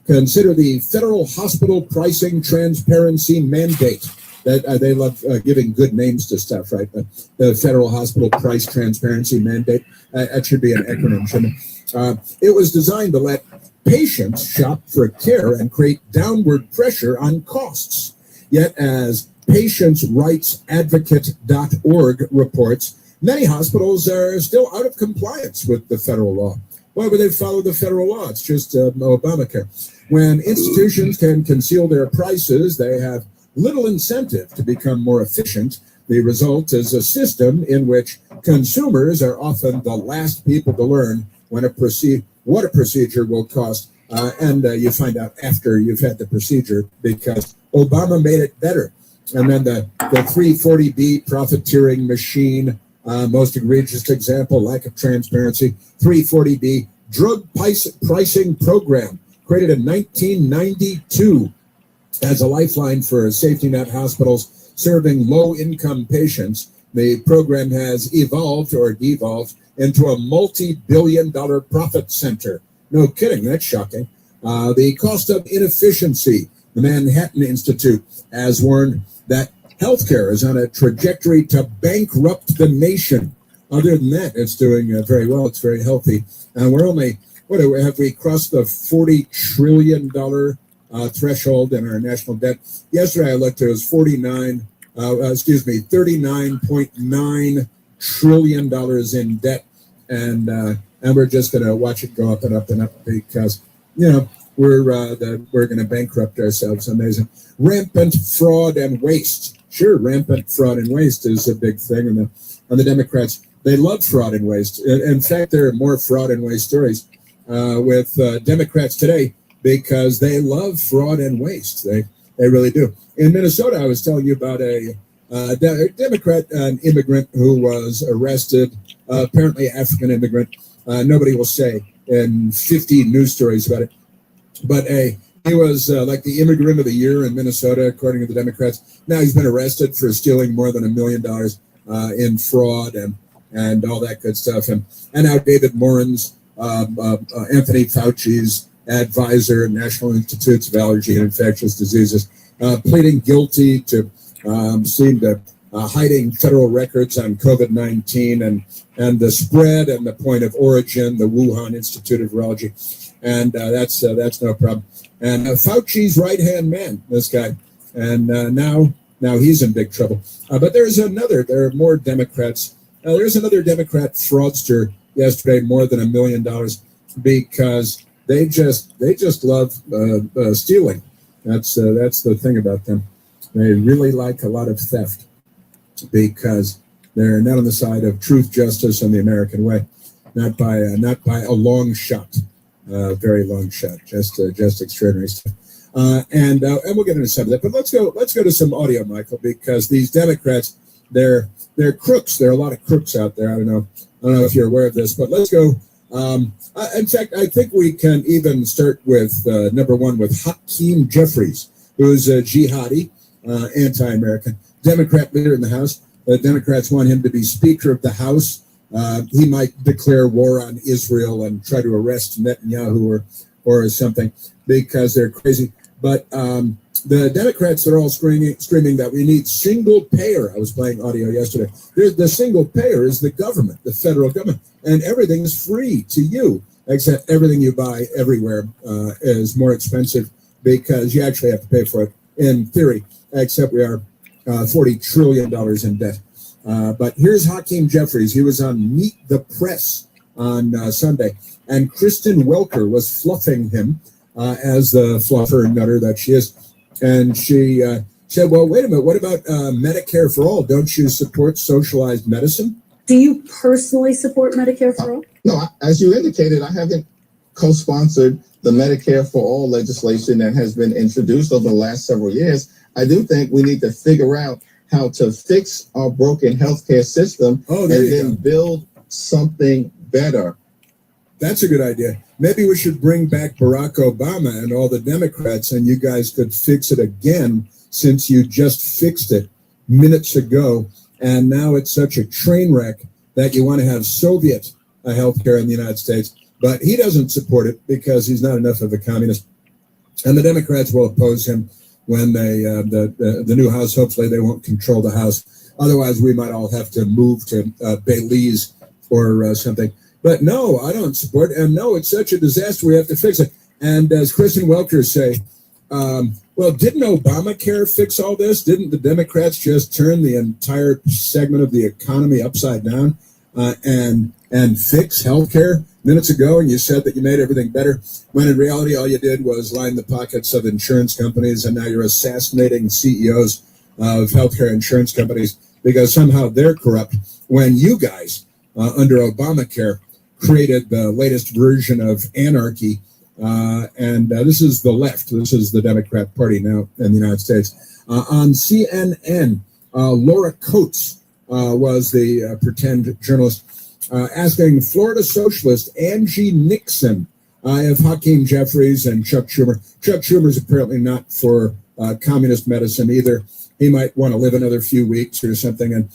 Consider the Federal Hospital Pricing Transparency Mandate. That they love giving good names to stuff, right? The Federal Hospital Price Transparency Mandate. That should be an acronym, shouldn't it? It was designed to let patients shop for care and create downward pressure on costs. Yet, as patientsrightsadvocate.org reports, many hospitals are still out of compliance with the federal law. Why would they follow the federal law? It's just Obamacare. When institutions can conceal their prices, they have little incentive to become more efficient. The result is a system in which consumers are often the last people to learn what a procedure will cost, and you find out after you've had the procedure because Obama made it better. And then the 340B profiteering machine, most egregious example, lack of transparency. 340B drug pricing program created in 1992 as a lifeline for safety net hospitals serving low-income patients. The program has evolved or devolved into a multi-billion-dollar profit center. No kidding, that's shocking. The cost of inefficiency. The Manhattan Institute has warned that healthcare is on a trajectory to bankrupt the nation. Other than that, it's doing very well. It's very healthy. And we're only, have we crossed the $40 trillion threshold in our national debt? Yesterday I looked, it was $39.9 trillion in debt. And we're just going to watch it go up and up and up because, we're going to bankrupt ourselves. Amazing. Rampant fraud and waste. Sure, rampant fraud and waste is a big thing. And the Democrats, they love fraud and waste. In fact, there are more fraud and waste stories with Democrats today because they love fraud and waste. They really do. In Minnesota, I was telling you about a Democrat, an immigrant who was arrested, apparently African immigrant. Nobody will say in 50 news stories about it. But he was like the immigrant of the year in Minnesota, according to the Democrats. Now he's been arrested for stealing more than $1 million in fraud and all that good stuff. And now David Morin's, Anthony Fauci's advisor at National Institutes of Allergy and Infectious Diseases, pleading guilty to hiding federal records on COVID-19 and the spread and the point of origin, the Wuhan Institute of Virology. And that's no problem. And Fauci's right-hand man, this guy, and now he's in big trouble. But there are more Democrats. There's another Democrat fraudster yesterday, more than $1 million, because they just love stealing. That's the thing about them. They really like a lot of theft because they're not on the side of truth, justice, and the American way. Not by a long shot. Very long shot, just extraordinary stuff, and we'll get into some of that. But let's go to some audio, Michael, because these Democrats, they're crooks. There are a lot of crooks out there. I don't know if you're aware of this, but let's go. In fact, I think we can even start with number one with Hakeem Jeffries, who's a jihadi, anti-American Democrat leader in the House. The Democrats want him to be Speaker of the House. He might declare war on Israel and try to arrest Netanyahu or something because they're crazy. But the Democrats are all screaming that we need single payer. I was playing audio yesterday. The single payer is the government, the federal government, and everything is free to you, except everything you buy everywhere is more expensive because you actually have to pay for it in theory, except we are $40 trillion in debt. But here's Hakeem Jeffries. He was on Meet the Press on Sunday, and Kristen Welker was fluffing him as the fluffer nutter that she is. And she said, well, wait a minute, what about Medicare for all? Don't you support socialized medicine? Do you personally support Medicare for all? No, as you indicated, I haven't co-sponsored the Medicare for All legislation that has been introduced over the last several years. I do think we need to figure out how to fix our broken healthcare system and then build something better. That's a good idea. Maybe we should bring back Barack Obama and all the Democrats, and you guys could fix it again, since you just fixed it minutes ago, and now it's such a train wreck that you want to have Soviet healthcare in the United States. But he doesn't support it because he's not enough of a communist. And the Democrats will oppose him when they the new House, hopefully they won't control the House. Otherwise, we might all have to move to Belize or something. But no, I don't support it. And no, it's such a disaster. We have to fix it. And as Kristen Welker say, well, didn't Obamacare fix all this? Didn't the Democrats just turn the entire segment of the economy upside down and fix healthcare minutes ago? And you said that you made everything better, when in reality all you did was line the pockets of insurance companies, and now you're assassinating CEOs of healthcare insurance companies because somehow they're corrupt, when you guys under Obamacare created the latest version of anarchy. And this is the left. This is the Democrat Party now in the United States. On CNN, Laura Coates was the pretend journalist, asking Florida socialist Angie Nixon if Hakeem Jeffries and Chuck Schumer. Chuck Schumer's apparently not for communist medicine either. He might want to live another few weeks or something. And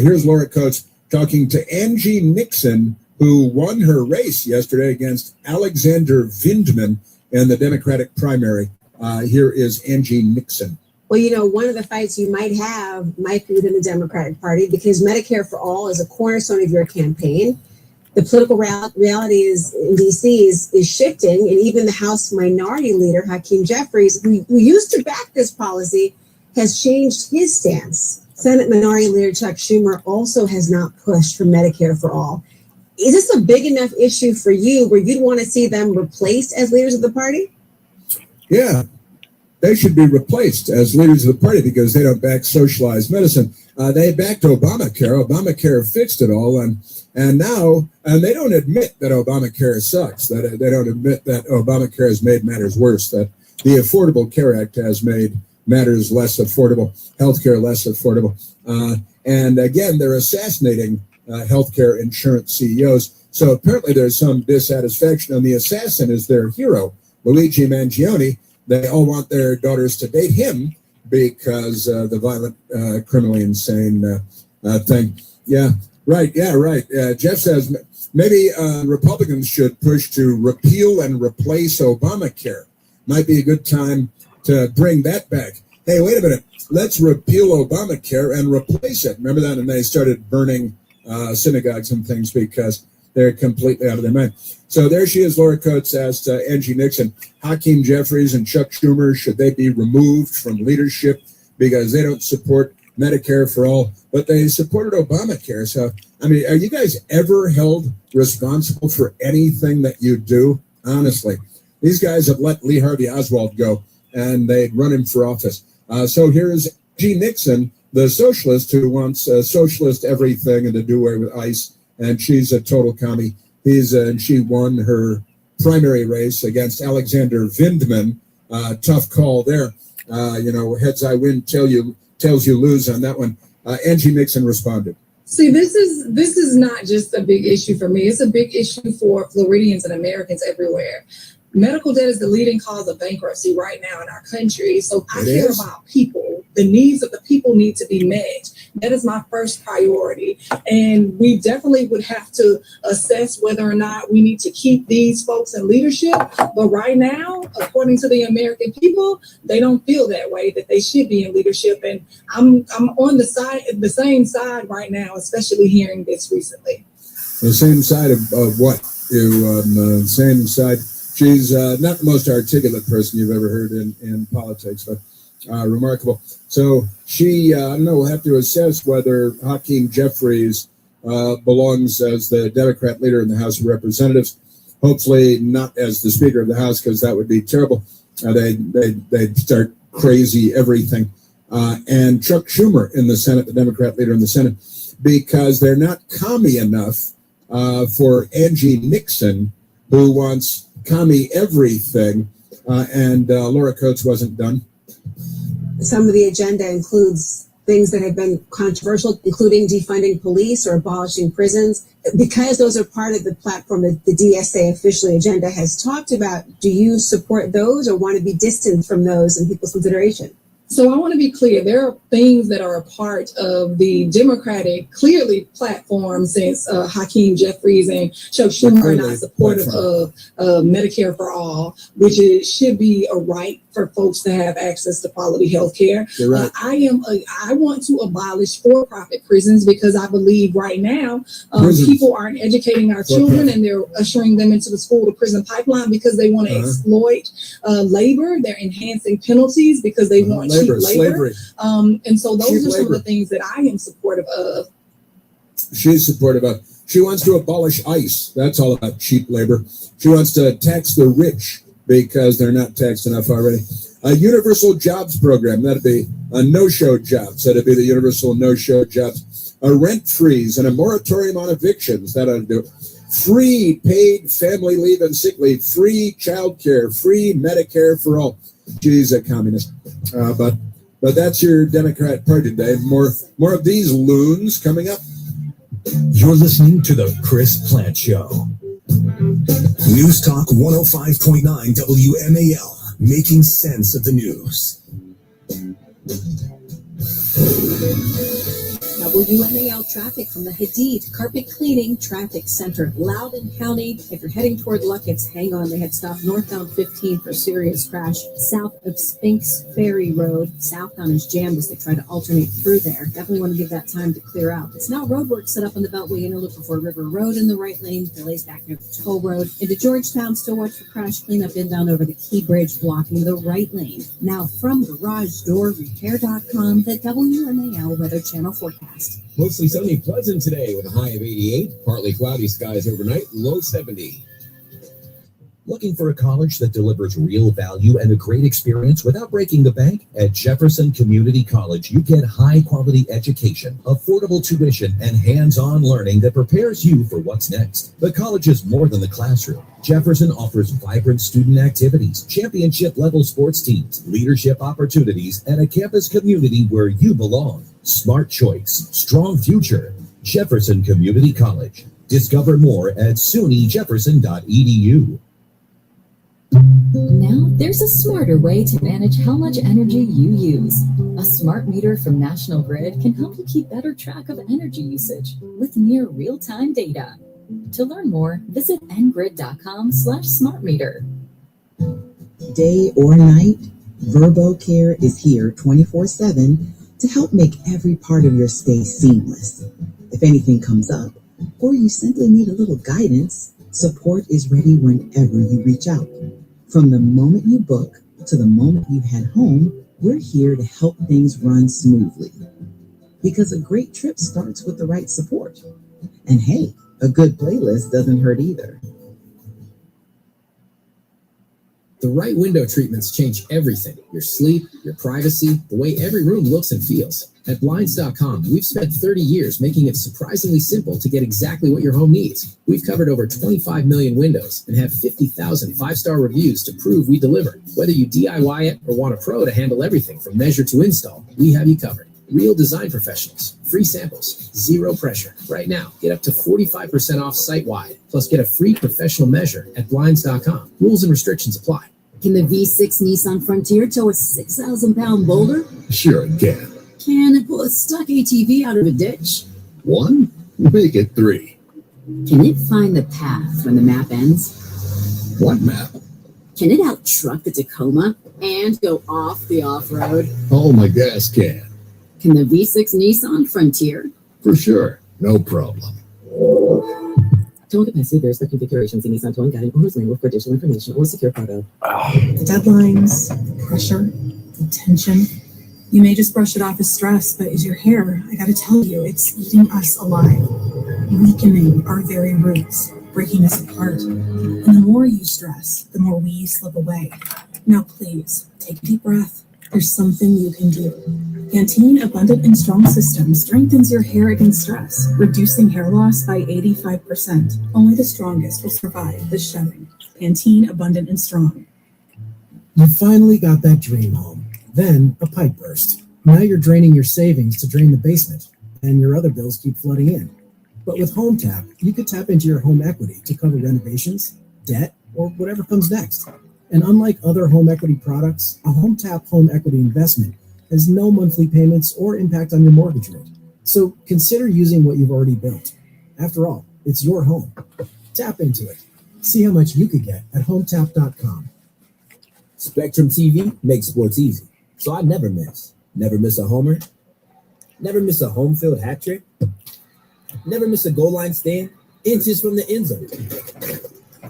here's Laura Coates talking to Angie Nixon, who won her race yesterday against Alexander Vindman in the Democratic primary. Here is Angie Nixon. Well, you know, one of the fights you might have might be within the Democratic Party, because Medicare for All is a cornerstone of your campaign. The political reality is in D.C. is shifting, and even the House Minority Leader, Hakeem Jeffries, who used to back this policy, has changed his stance. Senate Minority Leader Chuck Schumer also has not pushed for Medicare for All. Is this a big enough issue for you where you'd want to see them replaced as leaders of the party? Yeah, they should be replaced as leaders of the party because they don't back socialized medicine. They backed Obamacare. Obamacare fixed it all. And now they don't admit that Obamacare sucks, that they don't admit that Obamacare has made matters worse, that the Affordable Care Act has made matters less affordable, healthcare less affordable. And again, they're assassinating healthcare insurance CEOs. So apparently there's some dissatisfaction, and the assassin is their hero, Luigi Mangione. They all want their daughters to date him because the violent, criminally insane thing. Yeah, right. Jeff says maybe Republicans should push to repeal and replace Obamacare. Might be a good time to bring that back. Hey, wait a minute. Let's repeal Obamacare and replace it. Remember that? And they started burning synagogues and things because they're completely out of their mind. So there she is. Laura Coates asked Angie Nixon, Hakeem Jeffries and Chuck Schumer, should they be removed from leadership because they don't support Medicare for all, but they supported Obamacare. So, I mean, are you guys ever held responsible for anything that you do? Honestly, these guys have let Lee Harvey Oswald go, and they'd run him for office. So here's G. Nixon, the socialist who wants socialist everything and to do away with ICE, and she's a total commie. And she won her primary race against Alexander Vindman. Tough call there. Heads I win, tails you lose on that one. Angie Nixon responded. See, this is not just a big issue for me. It's a big issue for Floridians and Americans everywhere. Medical debt is the leading cause of bankruptcy right now in our country. So I care about people. The needs of the people need to be met. That is my first priority. And we definitely would have to assess whether or not we need to keep these folks in leadership. But right now, according to the American people, they don't feel that way, that they should be in leadership. And I'm on the same side right now, especially hearing this recently. The same side of what? The same side. She's not the most articulate person you've ever heard in politics, but remarkable. So she, I don't know, we'll have to assess whether Hakeem Jeffries belongs as the Democrat leader in the House of Representatives. Hopefully not as the Speaker of the House, because that would be terrible. They'd start crazy everything. And Chuck Schumer in the Senate, the Democrat leader in the Senate. because they're not commie enough for Angie Nixon, who wants commie everything, and Laura Coates wasn't done. Some of the agenda includes things that have been controversial, including defunding police or abolishing prisons. Because those are part of the platform that the DSA officially agenda has talked about, do you support those or want to be distant from those in people's consideration? So I want to be clear. There are things that are a part of the Democratic, clearly platform since Hakeem Jeffries and Chuck Schumer are not supportive of Medicare for all, which should be a right for folks to have access to quality health care. Right. I want to abolish for-profit prisons because I believe right now people aren't educating our children and they're ushering them into the school to prison pipeline because they want to exploit labor. They're enhancing penalties because they want cheap labor. And so those are some of the things that I am supportive of. She's supportive of. She wants to abolish ICE. That's all about cheap labor. She wants to tax the rich because they're not taxed enough already. A universal jobs program. That'd be a no-show jobs. That'd be the universal no-show jobs. A rent freeze and a moratorium on evictions. That ought to do it. Free paid family leave and sick leave. Free child care. Free Medicare for all. She's a communist. But that's your Democrat Party today. More of these loons coming up. You're listening to The Chris Plant Show. News Talk 105.9 WMAL, making sense of the news. WMAL traffic from the Hadid Carpet Cleaning Traffic Center, Loudoun County. If you're heading toward Luckett's, hang on. They had stopped northbound 15 for serious crash. South of Spinks Ferry Road, southbound is jammed as they try to alternate through there. Definitely want to give that time to clear out. It's now roadwork set up on the Beltway Interloop before River Road in the right lane. Delays back near the toll road. Into Georgetown, still watch for crash cleanup inbound over the Key Bridge, blocking the right lane. Now from GarageDoorRepair.com, the WMAL Weather Channel forecast. Mostly sunny, pleasant today with a high of 88. Partly cloudy skies overnight, low 70. Looking for a college that delivers real value and a great experience without breaking the bank? At Jefferson Community College, you get high-quality education, affordable tuition, and hands-on learning that prepares you for what's next. The college is more than the classroom. Jefferson offers vibrant student activities, championship-level sports teams, leadership opportunities, and a campus community where you belong. Smart choice, strong future. Jefferson Community College. Discover more at sunyjefferson.edu. Now, there's a smarter way to manage how much energy you use. A smart meter from National Grid can help you keep better track of energy usage with near real-time data. To learn more, visit ngrid.com/smartmeter. Day or night, VerboCare is here 24/7 to help make every part of your stay seamless. If anything comes up, or you simply need a little guidance, support is ready whenever you reach out. From the moment you book to the moment you head home, we're here to help things run smoothly. Because a great trip starts with the right support. And hey, a good playlist doesn't hurt either. The right window treatments change everything. Your sleep, your privacy, the way every room looks and feels. At Blinds.com, we've spent 30 years making it surprisingly simple to get exactly what your home needs. We've covered over 25 million windows and have 50,000 five-star reviews to prove we deliver. Whether you DIY it or want a pro to handle everything from measure to install, we have you covered. Real design professionals, free samples, zero pressure. Right now, get up to 45% off site-wide. Plus, get a free professional measure at Blinds.com. Rules and restrictions apply. Can the V6 Nissan Frontier tow a 6,000-pound boulder? Sure it can. Can it pull a stuck ATV out of a ditch? 1? Make it 3. Can it find the path when the map ends? What map? Can it out-truck the Tacoma and go off the off-road? Oh, my gas can. Can the V6 Nissan Frontier? For sure. No problem. Towing capacity varies by configuration. See Nissan Towing Guiding owner's manual for additional information or secure photo. Deadlines, pressure, tension. You may just brush it off as stress, but is your hair, I gotta tell you, it's eating us alive, weakening our very roots, breaking us apart. And the more you stress, the more we slip away. Now please, take a deep breath. There's something you can do. Pantene Abundant and Strong System strengthens your hair against stress, reducing hair loss by 85%. Only the strongest will survive the shedding. Pantene Abundant and Strong. You finally got that dream home. Then a pipe burst. Now you're draining your savings to drain the basement, and your other bills keep flooding in. But with Home Tap, you could tap into your home equity to cover renovations, debt, or whatever comes next. And unlike other home equity products, a Home Tap home equity investment has no monthly payments or impact on your mortgage rate. So consider using what you've already built. After all, it's your home. Tap into it. See how much you could get at hometap.com. Spectrum TV makes sports easy, so I never miss. Never miss a homer. Never miss a home field hat trick. Never miss a goal line stand inches from the end zone.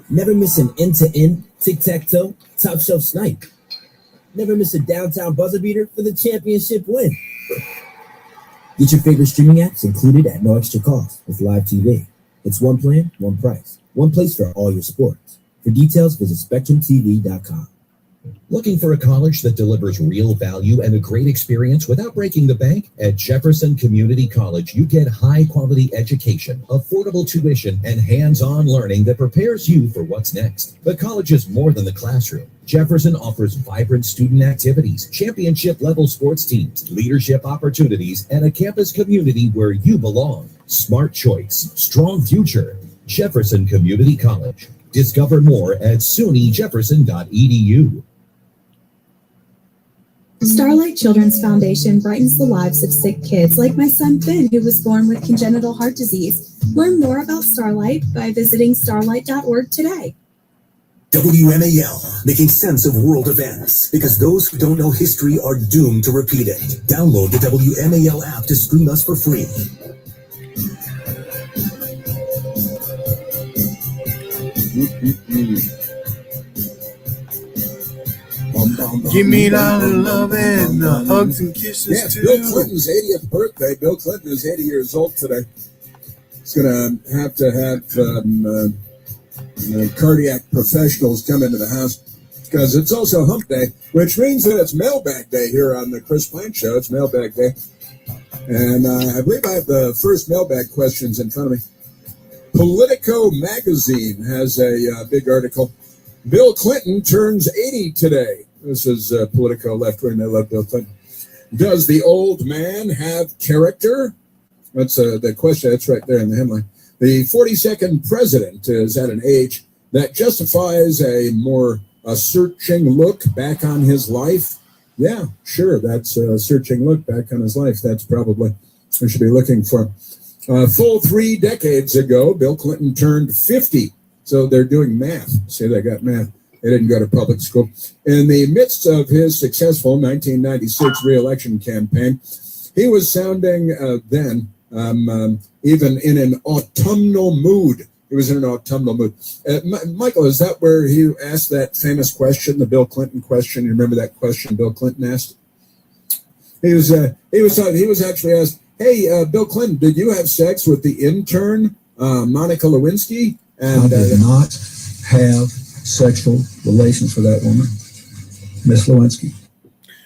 Never miss an end-to-end tic-tac-toe top shelf snipe. Never miss a downtown buzzer beater for the championship win. Get your favorite streaming apps included at no extra cost with Live TV. It's one plan, one price, one place for all your sports. For details, visit SpectrumTV.com. Looking for a college that delivers real value and a great experience without breaking the bank? At Jefferson Community College, you get high-quality education, affordable tuition, and hands-on learning that prepares you for what's next. The college is more than the classroom. Jefferson offers vibrant student activities, championship-level sports teams, leadership opportunities, and a campus community where you belong. Smart choice, strong future. Jefferson Community College. Discover more at sunyjefferson.edu. Starlight Children's Foundation brightens the lives of sick kids like my son Finn, who was born with congenital heart disease. Learn more about Starlight by visiting starlight.org today. WMAL, making sense of world events, because those who don't know history are doomed to repeat it. Download the WMAL app to stream us for free. Give me all the love and the hugs and kisses Yeah, too. Bill Clinton's 80th birthday. Bill Clinton is 80 years old today. He's going to have cardiac professionals come into the house because it's also Hump Day, which means that it's Mailbag Day here on the Chris Plant Show. It's Mailbag Day. And I believe I have the first mailbag questions in front of me. Politico magazine has a big article. Bill Clinton turns 80 today. This is Politico, left wing. They love Bill Clinton. Does the old man have character? That's the question. That's right there in the headline. The 42nd president is at an age that justifies a more searching look back on his life. Yeah, sure. That's a searching look back on his life. That's probably what we should be looking for. Full 3 decades ago, Bill Clinton turned 50. So they're doing math. See, they got math. They didn't go to public school. In the midst of his successful 1996 re-election campaign, he was sounding then even in an autumnal mood. He was in an autumnal mood. Michael, is that where he asked that famous question, the Bill Clinton question? You remember that question Bill Clinton asked? He was actually asked, "Hey, Bill Clinton, did you have sex with the intern, Monica Lewinsky?" And I did not have sexual relations with that woman, Miss Lewinsky.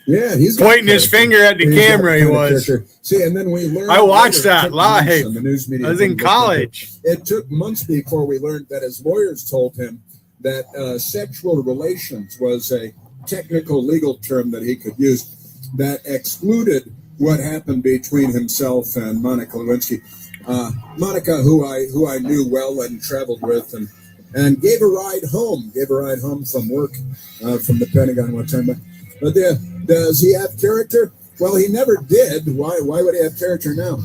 Yeah, he's pointing his finger at the camera. He was. See, and then we learned. I watched that live. On the news media. I was in college. It took months before we learned that his lawyers told him that sexual relations was a technical legal term that he could use that excluded what happened between himself and Monica Lewinsky. Monica, who I knew well and traveled with, and gave a ride home from work from the Pentagon one time. But does he have character? Well, he never did. Why would he have character now?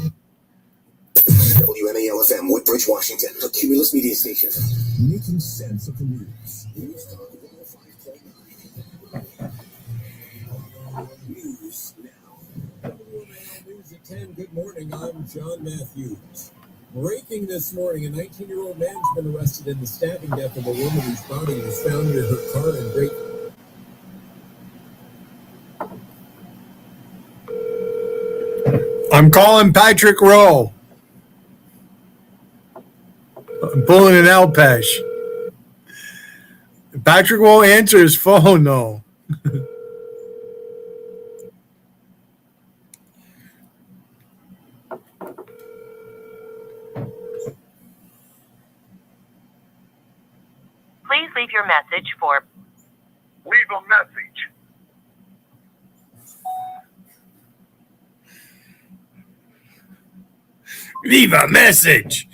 WMAL-FM, Woodbridge, Washington, a Cumulus media station. Making sense of the news. News Talk 105.9. News now. WMAL News at 10. Good morning. I'm John Matthews. Breaking this morning, a 19-year-old man's been arrested in the stabbing death of a woman whose body was found near her car in Great. I'm calling Patrick Rowe. I'm pulling an Alpesh. Patrick won't answer his phone, though. your message for... Leave a message. Leave a message.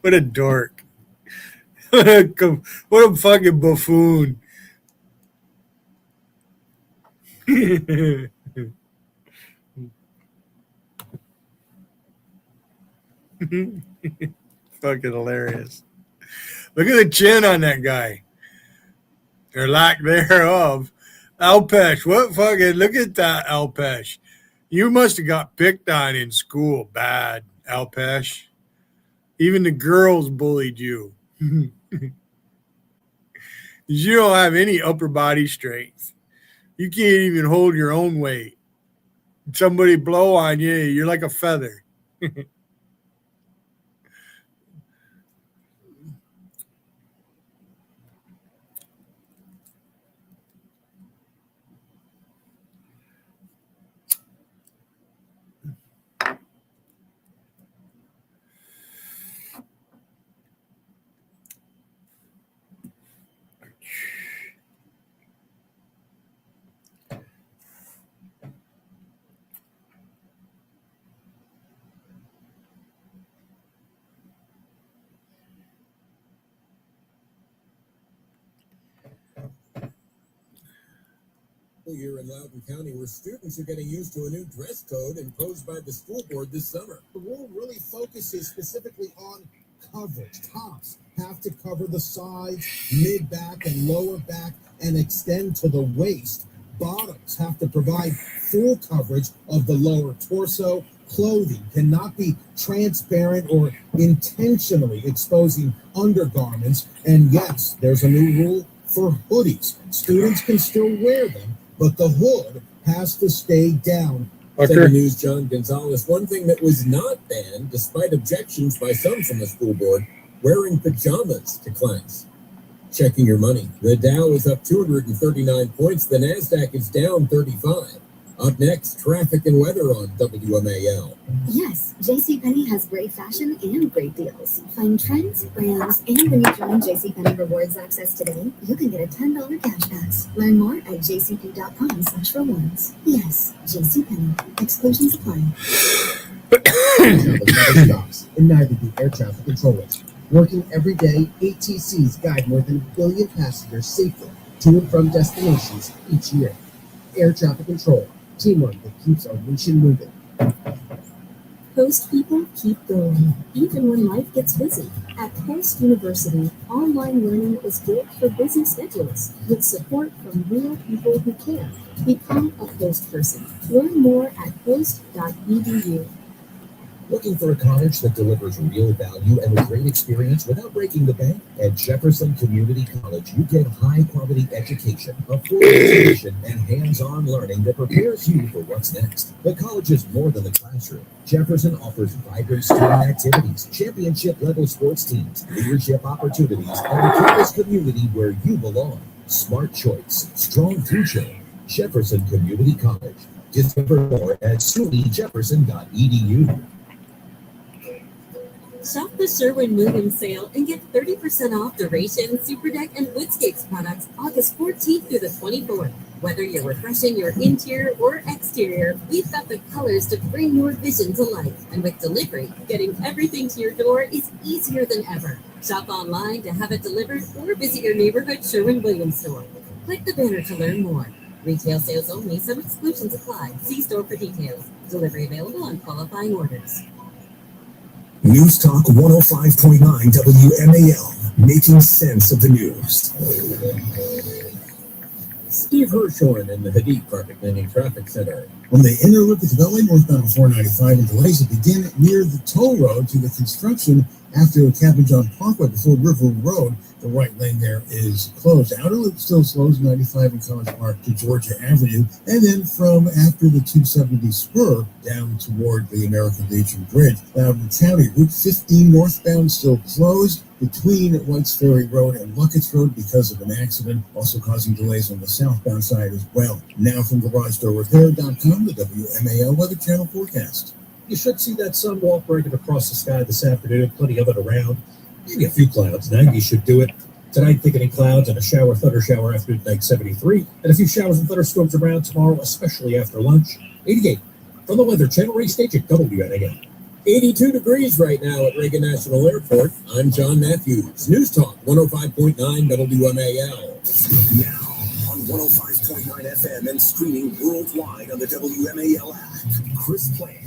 What a dork. What a fucking buffoon. Fucking hilarious. Look at the chin on that guy. Or lack thereof. Alpesh, what fucking, look at that, Alpesh. You must have got picked on in school bad, Alpesh. Even the girls bullied you. You don't have any upper body strength. You can't even hold your own weight. Somebody blow on you, you're like a feather. Here in Loudoun County, where students are getting used to a new dress code imposed by the school board this summer. The rule really focuses specifically on coverage. Tops have to cover the sides, mid back, and lower back, and extend to the waist. Bottoms have to provide full coverage of the lower torso. Clothing cannot be transparent or intentionally exposing undergarments. And yes, there's a new rule for hoodies. Students can still wear them, but the hood has to stay down. 7 News' John Gonzalez. One thing that was not banned, despite objections by some from the school board, wearing pajamas to class. Checking your money. The Dow is up 239 points. The NASDAQ is down 35. Up next, traffic and weather on WMAL. Yes, JCPenney has great fashion and great deals. Find trends, brands, and when you join JCPenney Rewards Access today, you can get a $10 cash pass. Learn more at jcp.com/rewards. Yes, JCPenney. Exclusions apply. Stops, and neither do air traffic controllers. Working every day, ATCs guide more than 1 billion passengers safely to and from destinations each year. Air traffic control. Teamwork that keeps our nation moving. Post people keep going, even when life gets busy. At Post University, online learning is built for busy schedules with support from real people who care. Become a Post person. Learn more at post.edu. Looking for a college that delivers real value and a great experience without breaking the bank? At Jefferson Community College, you get high-quality education, a full tuition, and hands-on learning that prepares you for what's next. The college is more than the classroom. Jefferson offers vibrant student activities, championship-level sports teams, leadership opportunities, and a campus community where you belong. Smart choice, strong future. Jefferson Community College. Discover more at sunyjefferson.edu. Shop the Sherwin-Williams sale and get 30% off Duration, Super Deck, and Woodscapes products August 14th through the 24th. Whether you're refreshing your interior or exterior, we've got the colors to bring your vision to life. And with delivery, getting everything to your door is easier than ever. Shop online to have it delivered or visit your neighborhood Sherwin-Williams store. Click the banner to learn more. Retail sales only, some exclusions apply. See store for details. Delivery available on qualifying orders. News Talk 105.9 WMAL, making sense of the news. Steve Hirshhorn in the Hadid Carpet Cleaning Traffic Center. On the inner loop at the Beltway northbound 495, and delays that begin near the toll road to the construction after Captain John Parkway before River Road. The right lane there is closed. Outer loop still slows 95 in College Park to Georgia Avenue, and then from after the 270 spur down toward the American Legion Bridge. Loudoun County, Route 15 northbound still closed between White's Ferry Road and Luckett's Road because of an accident, also causing delays on the southbound side as well. Now from GarageDoorRepair.com, the WMAL Weather Channel forecast. You should see that sun walk breaking across the sky this afternoon. Plenty of it around. Maybe a few clouds. 90 should do it. Tonight, thickening clouds and a thunder shower afternoon tonight, 73. And a few showers and thunderstorms around tomorrow, especially after lunch, 88. From the Weather Channel, Ray Stage at WNAL. 82 degrees right now at Reagan National Airport. I'm John Matthews. News Talk 105.9 WMAL. Now on 105.9 FM and streaming worldwide on the WMAL app. Chris Plant.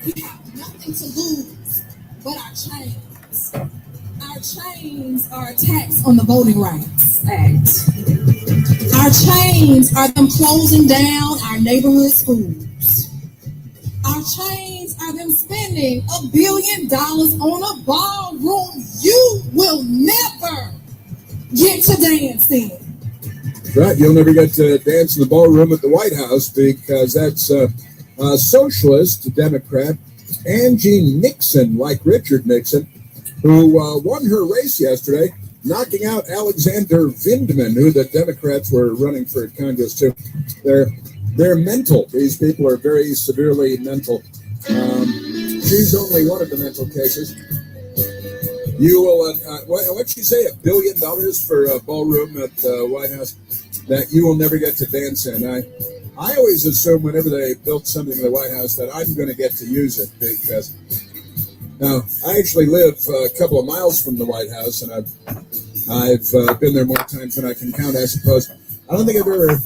We have nothing to lose but our chains. Our chains are attacks on the Voting Rights Act. Our chains are them closing down our neighborhood schools. Our chains are them spending $1 billion on a ballroom you will never get to dance in. Right, you'll never get to dance in the ballroom at the White House because that's socialist Democrat Angie Nixon, like Richard Nixon, who won her race yesterday, knocking out Alexander Vindman, who the Democrats were running for Congress too. They're mental. These people are very severely mental. She's only one of the mental cases. You will, what'd she say, $1 billion for a ballroom at the White House that you will never get to dance in? I always assume whenever they built something in the White House that I'm going to get to use it because now I actually live a couple of miles from the White House and I've been there more times than I can count, I suppose. I don't think I've ever,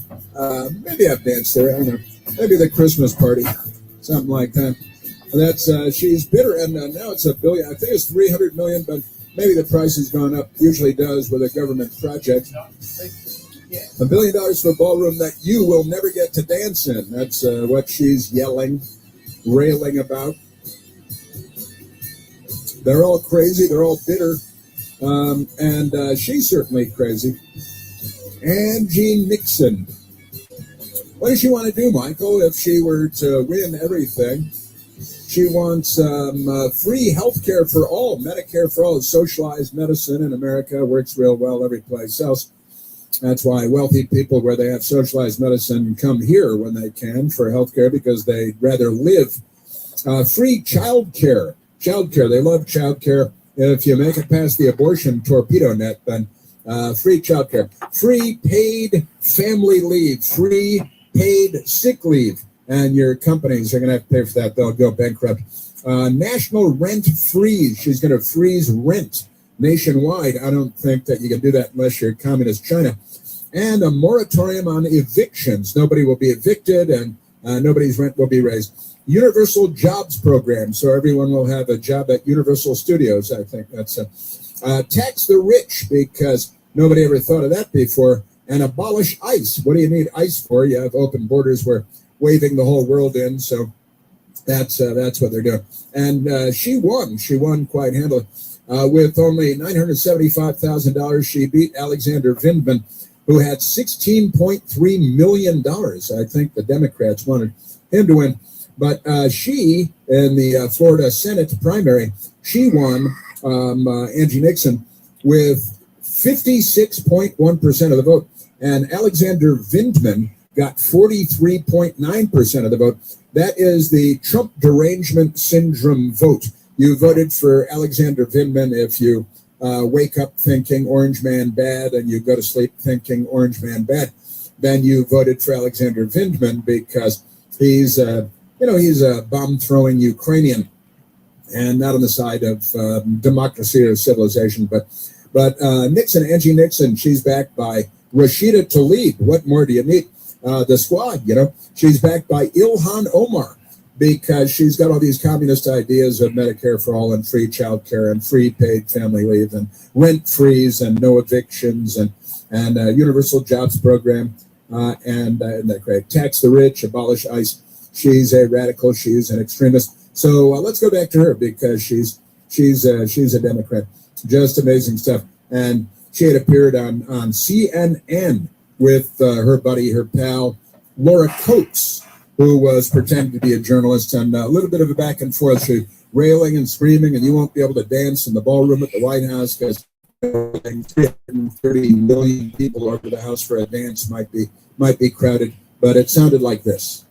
maybe I've danced there, I don't know, maybe the Christmas party, something like that. And that's, she's bitter, and now it's $1 billion, I think it's 300 million, but maybe the price has gone up, usually does with a government project. $1 billion for a ballroom that you will never get to dance in. That's what she's yelling, railing about. They're all crazy. They're all bitter. And she's certainly crazy. Angie Nixon. What does she want to do, Michael, if she were to win everything? She wants free health care for all, Medicare for all. Socialized medicine in America works real well every place else. That's why wealthy people where they have socialized medicine come here when they can for health care because they'd rather live. Free child care. Child care. They love child care. If you make it past the abortion torpedo net, then free child care. Free paid family leave. Free paid sick leave. And your companies are going to have to pay for that. They'll go bankrupt. National rent freeze. She's going to freeze rent nationwide. I don't think that you can do that unless you're communist China. And a moratorium on evictions. Nobody will be evicted and nobody's rent will be raised. Universal jobs program. So everyone will have a job at Universal Studios. I think that's tax the rich because nobody ever thought of that before. And abolish ICE. What do you need ICE for? You have open borders. We're waving the whole world in. So that's what they're doing. And she won. She won quite handily. With only $975,000, she beat Alexander Vindman, who had $16.3 million. I think the Democrats wanted him to win. But she, in the Florida Senate primary, she won Angie Nixon with 56.1% of the vote. And Alexander Vindman got 43.9% of the vote. That is the Trump derangement syndrome vote. You voted for Alexander Vindman if you wake up thinking Orange Man bad and you go to sleep thinking Orange Man bad. Then you voted for Alexander Vindman because he's a bomb-throwing Ukrainian and not on the side of democracy or civilization. But Nixon, Angie Nixon, she's backed by Rashida Tlaib. What more do you need? The squad, she's backed by Ilhan Omar, because she's got all these communist ideas of Medicare for all and free child care and free paid family leave and rent freeze and no evictions and universal jobs program and that great tax the rich, abolish ICE. She's a radical. She's an extremist. So let's go back to her because she's a Democrat. Just amazing stuff. And she had appeared on CNN with her buddy, her pal, Laura Coates. who was pretending to be a journalist, and a little bit of a back and forth. She railing and screaming, and you won't be able to dance in the ballroom at the White House because 330 million people over the house for a dance might be crowded. But it sounded like this.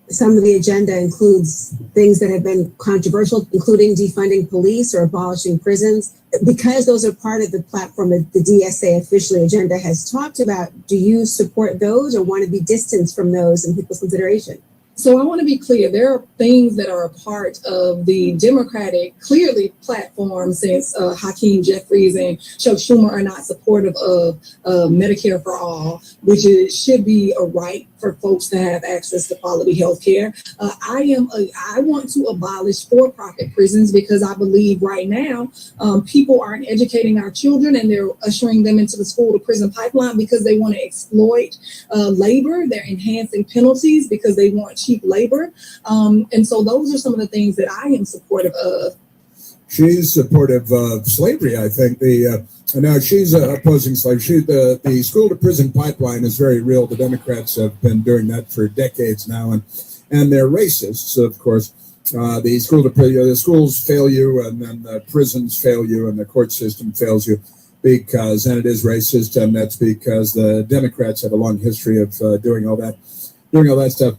Some of the agenda includes things that have been controversial, including defunding police or abolishing prisons. Because those are part of the platform that the DSA officially agenda has talked about, do you support those or want to be distanced from those in people's consideration? So I want to be clear. There are things that are a part of the Democratic, clearly, platform since Hakeem Jeffries and Chuck Schumer are not supportive of Medicare for all, which should be a right for folks to have access to quality health care. I want to abolish for-profit prisons because I believe right now people aren't educating our children and they're ushering them into the school-to-prison pipeline because they want to exploit labor. They're enhancing penalties because they want cheap labor. And so those are some of the things that I am supportive of. She's supportive of slavery, I think. Now she's opposing slavery. The school-to-prison pipeline is very real. The Democrats have been doing that for decades now, and they're racists, of course. The schools fail you, and then the prisons fail you, and the court system fails you and it is racist, and that's because the Democrats have a long history of doing all that stuff.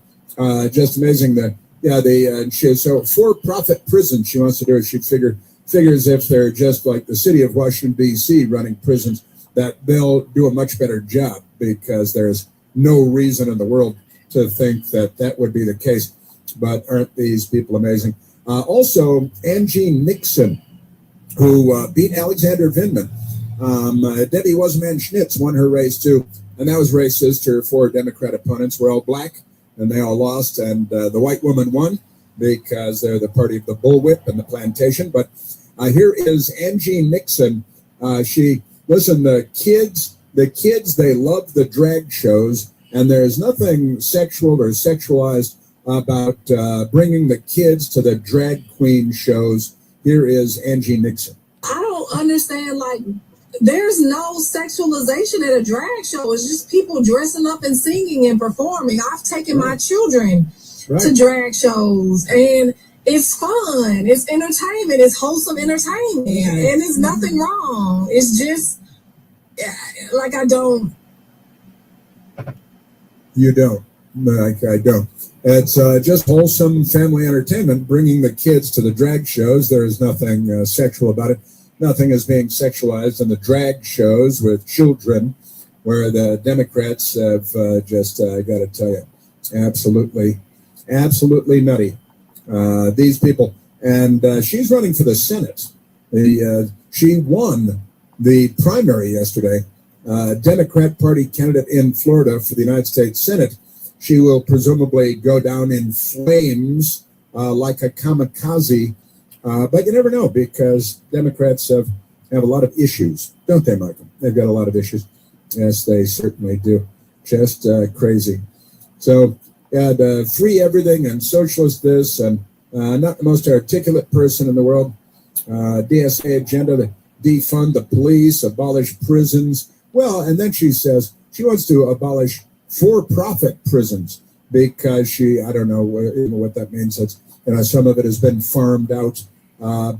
Just amazing that, so for-profit prisons she wants to do. She figures if they're just like the city of Washington, D.C. running prisons, that they'll do a much better job because there's no reason in the world to think that would be the case. But aren't these people amazing? Also, Angie Nixon, who beat Alexander Vindman. Debbie Wasserman-Schnitz won her race too, and that was racist. Her four Democrat opponents were all black, and they all lost, and the white woman won because they're the party of the bullwhip and the plantation. But here is Angie Nixon. The kids, they love the drag shows, and there's nothing sexual or sexualized about bringing the kids to the drag queen shows. Here is Angie Nixon. I don't understand, there's no sexualization at a drag show. It's just people dressing up and singing and performing. I've taken my children to drag shows, and it's fun. It's entertainment. It's wholesome entertainment, and there's nothing wrong. It's just, I don't. You don't. I don't. It's just wholesome family entertainment, bringing the kids to the drag shows. There is nothing sexual about it. Nothing is being sexualized in the drag shows with children, where the Democrats have I got to tell you, absolutely nutty. These people. And she's running for the Senate. She won the primary yesterday. Democrat Party candidate in Florida for the United States Senate. She will presumably go down in flames like a kamikaze. But you never know, because Democrats have a lot of issues, don't they, Michael? They've got a lot of issues. Yes, they certainly do. Just crazy. So, free everything and socialist this, and not the most articulate person in the world. DSA agenda to defund the police, abolish prisons. Well, and then she says she wants to abolish for-profit prisons because I don't know what that means. It's, some of it has been farmed out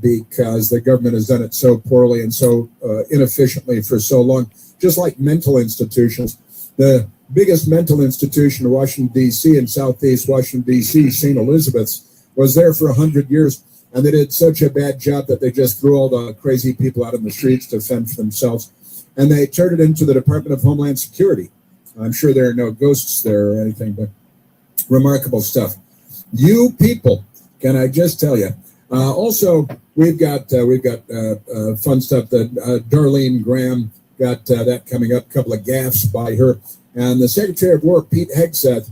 because the government has done it so poorly and so inefficiently for so long. Just like mental institutions, the biggest mental institution in Washington, D.C. and Southeast Washington, D.C., St. Elizabeth's, was there for 100 years, and they did such a bad job that they just threw all the crazy people out in the streets to fend for themselves, and they turned it into the Department of Homeland Security. I'm sure there are no ghosts there or anything, but remarkable stuff. You people, can I just tell you? Also, we've got fun stuff that Darlene Graham got that coming up. A couple of gaffes by her, and the Secretary of War Pete Hegseth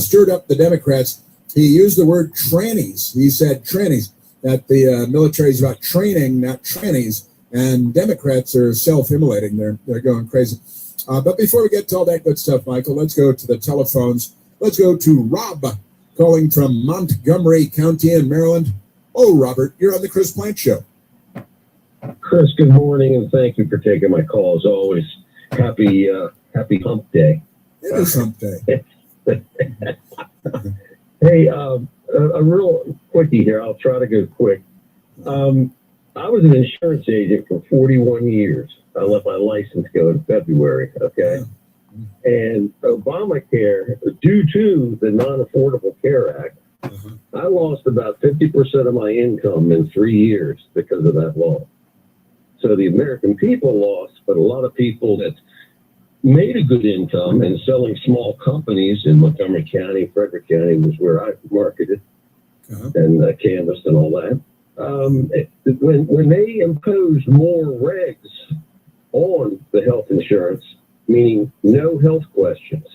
stirred up the Democrats. He used the word trannies. He said trannies, that the military is about training, not trannies, and Democrats are self-immolating. They're going crazy. But before we get to all that good stuff, Michael, let's go to the telephones. Let's go to Rob, calling from Montgomery County in Maryland. Oh, Robert, you're on the Chris Plant Show. Chris, good morning, and thank you for taking my call as always. Happy Hump Day. It is hump day. Hey, a real quickie here. I'll try to go quick. I was an insurance agent for 41 years. I let my license go in February, okay? And Obamacare, due to the Non-Affordable Care Act, I lost about 50% of my income in 3 years because of that law. So the American people lost, but a lot of people that made a good income and selling small companies in Montgomery County, Frederick County was where I marketed and canvassed and all that. When they imposed more regs on the health insurance, meaning no health questions.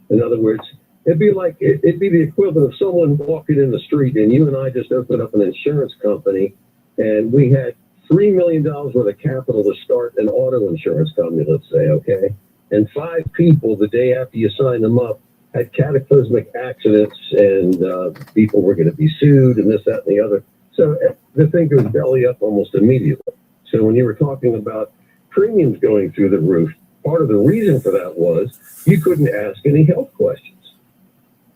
In other words, it'd be the equivalent of someone walking in the street and you and I just opened up an insurance company and we had $3 million worth of capital to start an auto insurance company, let's say, okay? And 5 people the day after you sign them up had cataclysmic accidents and people were going to be sued and this, that, and the other. So the thing goes belly up almost immediately. So when you were talking about premiums going through the roof, part of the reason for that was you couldn't ask any health questions.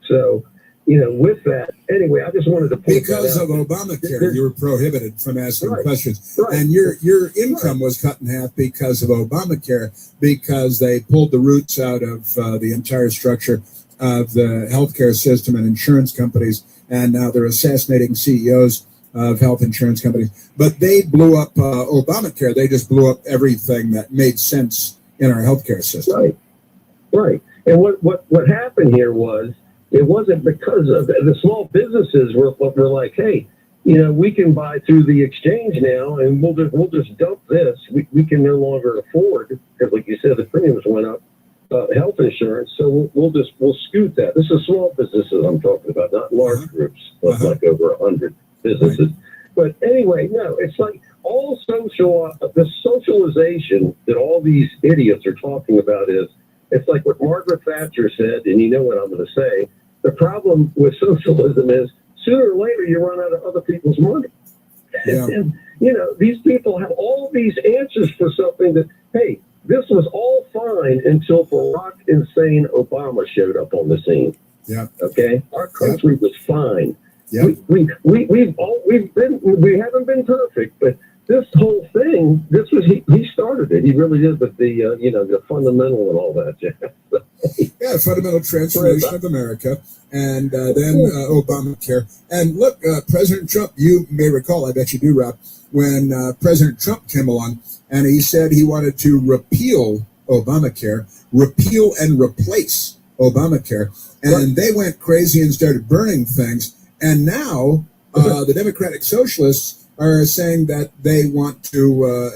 So, with that, anyway, I just wanted to point because of Obamacare, you were prohibited from asking questions, and your income was cut in half because of Obamacare, because they pulled the roots out of the entire structure of the healthcare system and insurance companies, and now they're assassinating CEOs of health insurance companies. But they blew up Obamacare. They just blew up everything that made sense in our healthcare system. Right. And what happened here was, it wasn't because of the small businesses were like, hey, we can buy through the exchange now, and we'll just dump this. We can no longer afford, because like you said, the premiums went up, health insurance. So we'll scoot that. This is small businesses I'm talking about, not large groups, but like over 100 businesses. But anyway, no, it's like all the socialization that all these idiots are talking about is, it's like what Margaret Thatcher said, and you know what I'm going to say. The problem with socialism is sooner or later you run out of other people's money. Yeah. And, these people have all these answers for something that, hey, this was all fine until Barack insane Obama showed up on the scene. Yeah. Okay? Our country was fine. Yeah. We haven't been perfect, but this whole thing, he started it. He really did with the fundamental and all that. Yeah, fundamental transformation of America, and then Obamacare. And look, President Trump, you may recall, I bet you do, Rob, when President Trump came along and he said he wanted to repeal Obamacare, repeal and replace Obamacare. And they went crazy and started burning things. And now the Democratic Socialists are saying that they want to,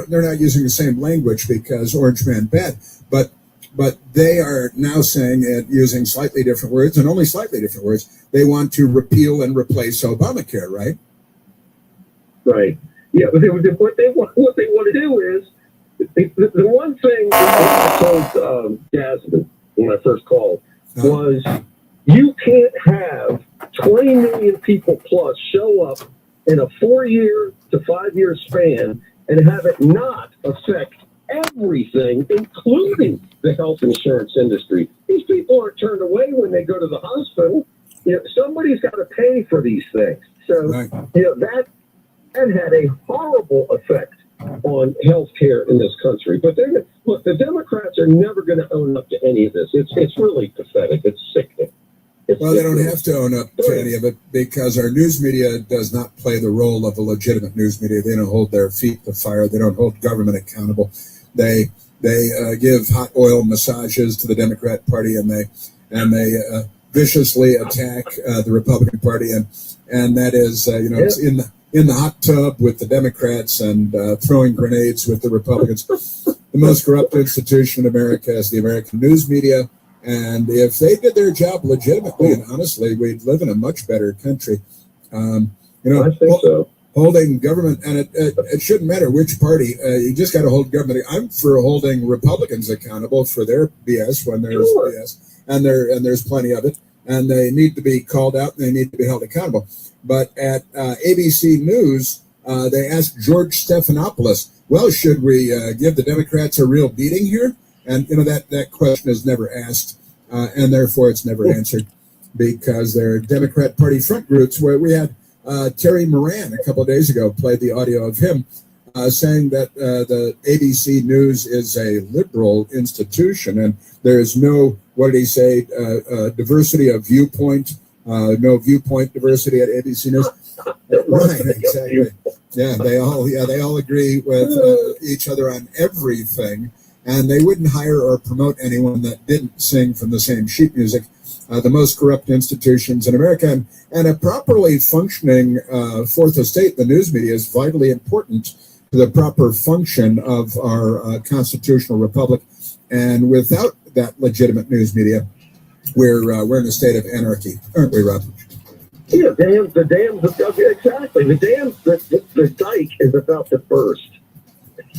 they're not using the same language because Orange Man bad, but they are now saying it using slightly different words, and only slightly different words. They want to repeal and replace Obamacare, right? Right. Yeah, but what they want to do is, the one thing that I told Jasmine when I first called was, you can't have 20 million people plus show up in a 4-year to 5-year span and have it not affect everything, including the health insurance industry. These people aren't turned away when they go to the hospital. Somebody's got to pay for these things. So, that had a horrible effect on health care in this country. But look, the Democrats are never going to own up to any of this. It's really pathetic. It's sickening. Well, they don't have to own up to any of it because our news media does not play the role of a legitimate news media. They don't hold their feet to fire. They don't hold government accountable. They give hot oil massages to the Democrat Party, and they viciously attack the Republican Party, and that is it's in the hot tub with the Democrats and throwing grenades with the Republicans. The most corrupt institution in America is the American news media. And if they did their job legitimately and honestly, we'd live in a much better country. I think so. Holding government, and it shouldn't matter which party. You just got to hold government. I'm for holding Republicans accountable for their BS when there's BS, and there's plenty of it, and they need to be called out and they need to be held accountable. But at ABC News, they asked George Stephanopoulos, "Well, should we give the Democrats a real beating here?" And that question is never asked, and therefore it's never answered, because there are Democrat Party front groups where we had Terry Moran a couple of days ago played the audio of him saying that the ABC News is a liberal institution, and there is no, what did he say, diversity of viewpoint, no viewpoint diversity at ABC News. Right, exactly. Yeah, they all agree with each other on everything, and they wouldn't hire or promote anyone that didn't sing from the same sheet music. The most corrupt institutions in America, and a properly functioning fourth estate, the news media, is vitally important to the proper function of our constitutional republic. And without that legitimate news media, we're in a state of anarchy, aren't we, Rob? Yeah, the dams, exactly. The dike is about to burst.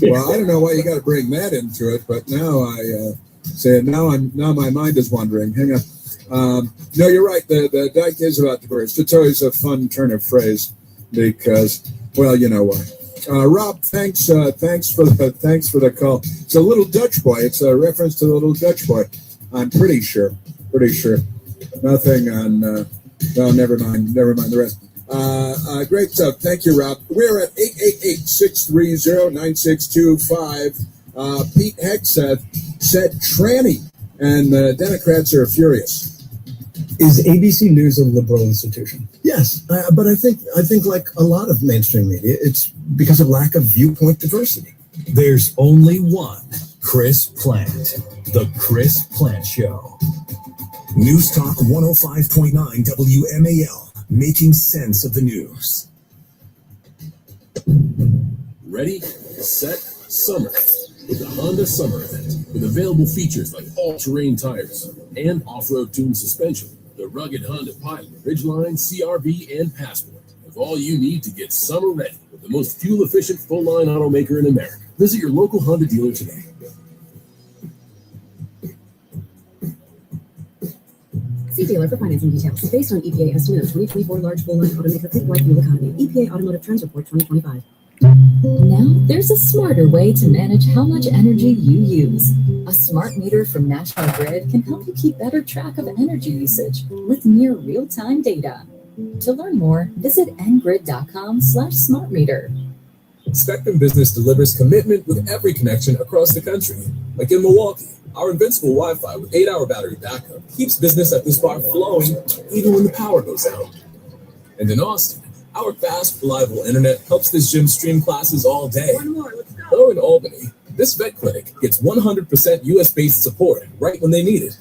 Well, I don't know why you got to bring that into it, but now I say now my mind is wandering. Hang on. No, you're right. The dike is about to burst. It's always a fun turn of phrase because, well, you know why. Rob, thanks for the call. It's a little Dutch boy. It's a reference to the little Dutch boy. I'm pretty sure. Nothing on. No, never mind the rest. Great stuff. Thank you, Rob. We're at 888-630-9625. Pete Hegseth said tranny, and the Democrats are furious. Is ABC News a liberal institution? Yes, but I think like a lot of mainstream media, it's because of lack of viewpoint diversity. There's only one Chris Plant, the Chris Plant Show. News Talk 105.9 WMAL, making sense of the news. Ready, set, summer. With the Honda Summer Event, with available features like all-terrain tires and off-road tuned suspension, the rugged Honda Pilot, Ridgeline, CR-V, and Passport have all you need to get summer ready with the most fuel-efficient full-line automaker in America. Visit your local Honda dealer today. See dealer for financing details. Based on EPA estimate of 2024 large full-line automaker fleet-wide fuel economy. EPA Automotive Trends Report 2025. Now, there's a smarter way to manage how much energy you use. A smart meter from National Grid can help you keep better track of energy usage with near real-time data. To learn more, visit ngrid.com/smartmeter. Spectrum Business delivers commitment with every connection across the country. Like in Milwaukee, our invincible Wi-Fi with 8-hour battery backup keeps business at this bar flowing even when the power goes out. And in Austin, our fast, reliable internet helps this gym stream classes all day. One more, let's go. Or in Albany, this vet clinic gets 100% US-based support right when they need it,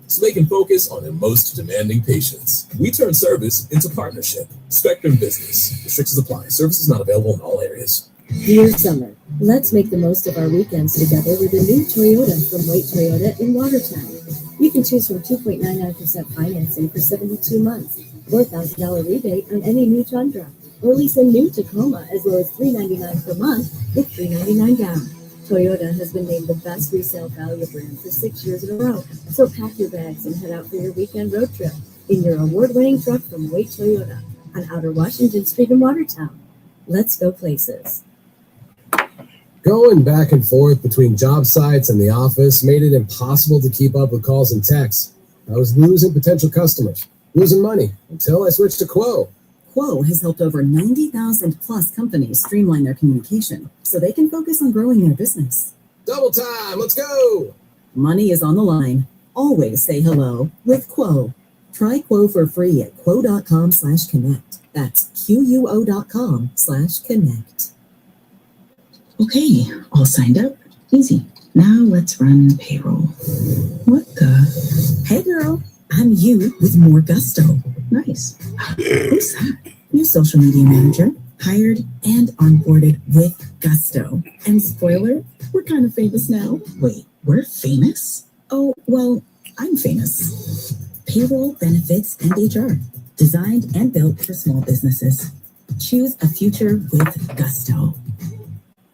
so they can focus on their most demanding patients. We turn service into partnership. Spectrum Business. Restrictions apply. Services not available in all areas. Dear summer, let's make the most of our weekends together with a new Toyota from Wait Toyota in Watertown. You can choose from 2.99% financing for 72 months, $4,000 rebate on any new Tundra, or lease a new Tacoma as low as $399 per month with $399 down. Toyota has been named the best resale value brand for 6 years in a row, so pack your bags and head out for your weekend road trip in your award-winning truck from Wait Toyota on Outer Washington Street in Watertown. Let's go places. Going back and forth between job sites and the office made it impossible to keep up with calls and texts. I was losing potential customers, losing money, until I switched to Quo. Quo has helped over 90,000 plus companies streamline their communication so they can focus on growing their business. Double time, let's go! Money is on the line. Always say hello with Quo. Try Quo for free at quo.com/connect. That's QUO.com/connect. Okay, all signed up. Easy. Now let's run payroll. What the? Hey girl, I'm you with more gusto. Nice. Who's that? New social media manager, hired and onboarded with gusto. And spoiler, we're kind of famous now. Wait, we're famous? Oh, well, I'm famous. Payroll, benefits, and HR. Designed and built for small businesses. Choose a future with gusto.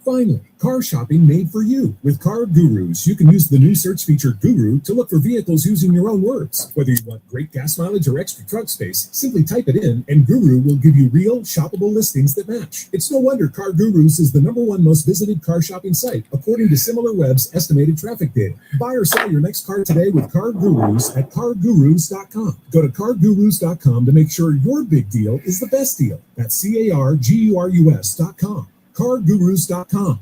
Finally, Car shopping made for you. With Car Gurus, you can use the new search feature Guru to look for vehicles using your own words. Whether you want great gas mileage or extra trunk space, simply type it in and Guru will give you real, shoppable listings that match. It's no wonder Car Gurus is the #1 most visited car shopping site, according to SimilarWeb's estimated traffic data. Buy or sell your next car today with Car Gurus at CarGurus.com. Go to CarGurus.com to make sure your big deal is the best deal. That's CarGurus.com. CarGurus.com.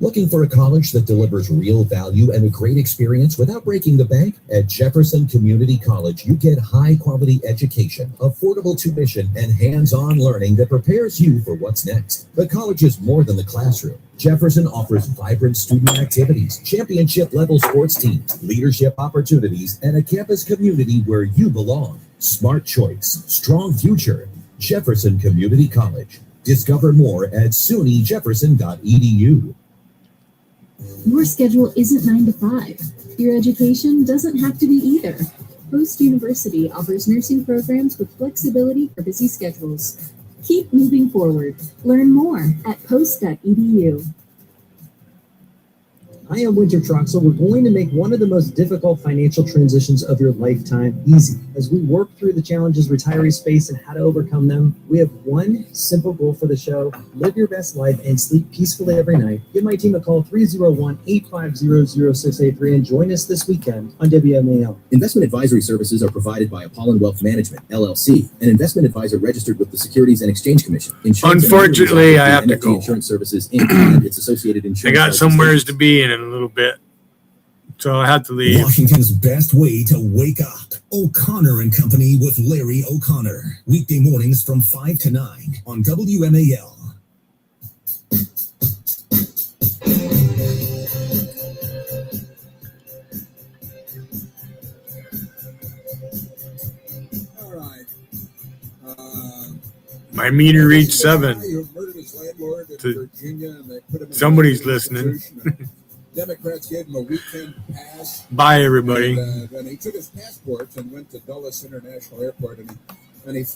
Looking for a college that delivers real value and a great experience without breaking the bank? At Jefferson Community College, you get high-quality education, affordable tuition, and hands-on learning that prepares you for what's next. The college is more than the classroom. Jefferson offers vibrant student activities, championship-level sports teams, leadership opportunities, and a campus community where you belong. Smart choice, strong future. Jefferson Community College. Discover more at sunyjefferson.edu. Your schedule isn't 9 to 5. Your education doesn't have to be either. Post University offers nursing programs with flexibility for busy schedules. Keep moving forward. Learn more at post.edu. I am Winter Troxel. We're going to make one of the most difficult financial transitions of your lifetime easy. As we work through the challenges retirees face and how to overcome them, we have one simple goal for the show: live your best life and sleep peacefully every night. Give my team a call, 301-850-0683, and join us this weekend on WMAL. Investment advisory services are provided by Apollon Wealth Management, LLC, an investment advisor registered with the Securities and Exchange Commission. Unfortunately, I have to go. Insurance Services, Inc. and its associated insurance. I got somewheres to be in a little bit, so I have to leave. Washington's best way to wake up. O'Connor and Company with Larry O'Connor. Weekday mornings from 5 to 9 on WMAL. All right. My meter reached 7. Who murdered his landlord in Virginia, and they put him in Somebody's listening. Democrats gave him a weekend pass. Bye, everybody. And he took his passport and went to Dulles International Airport, and he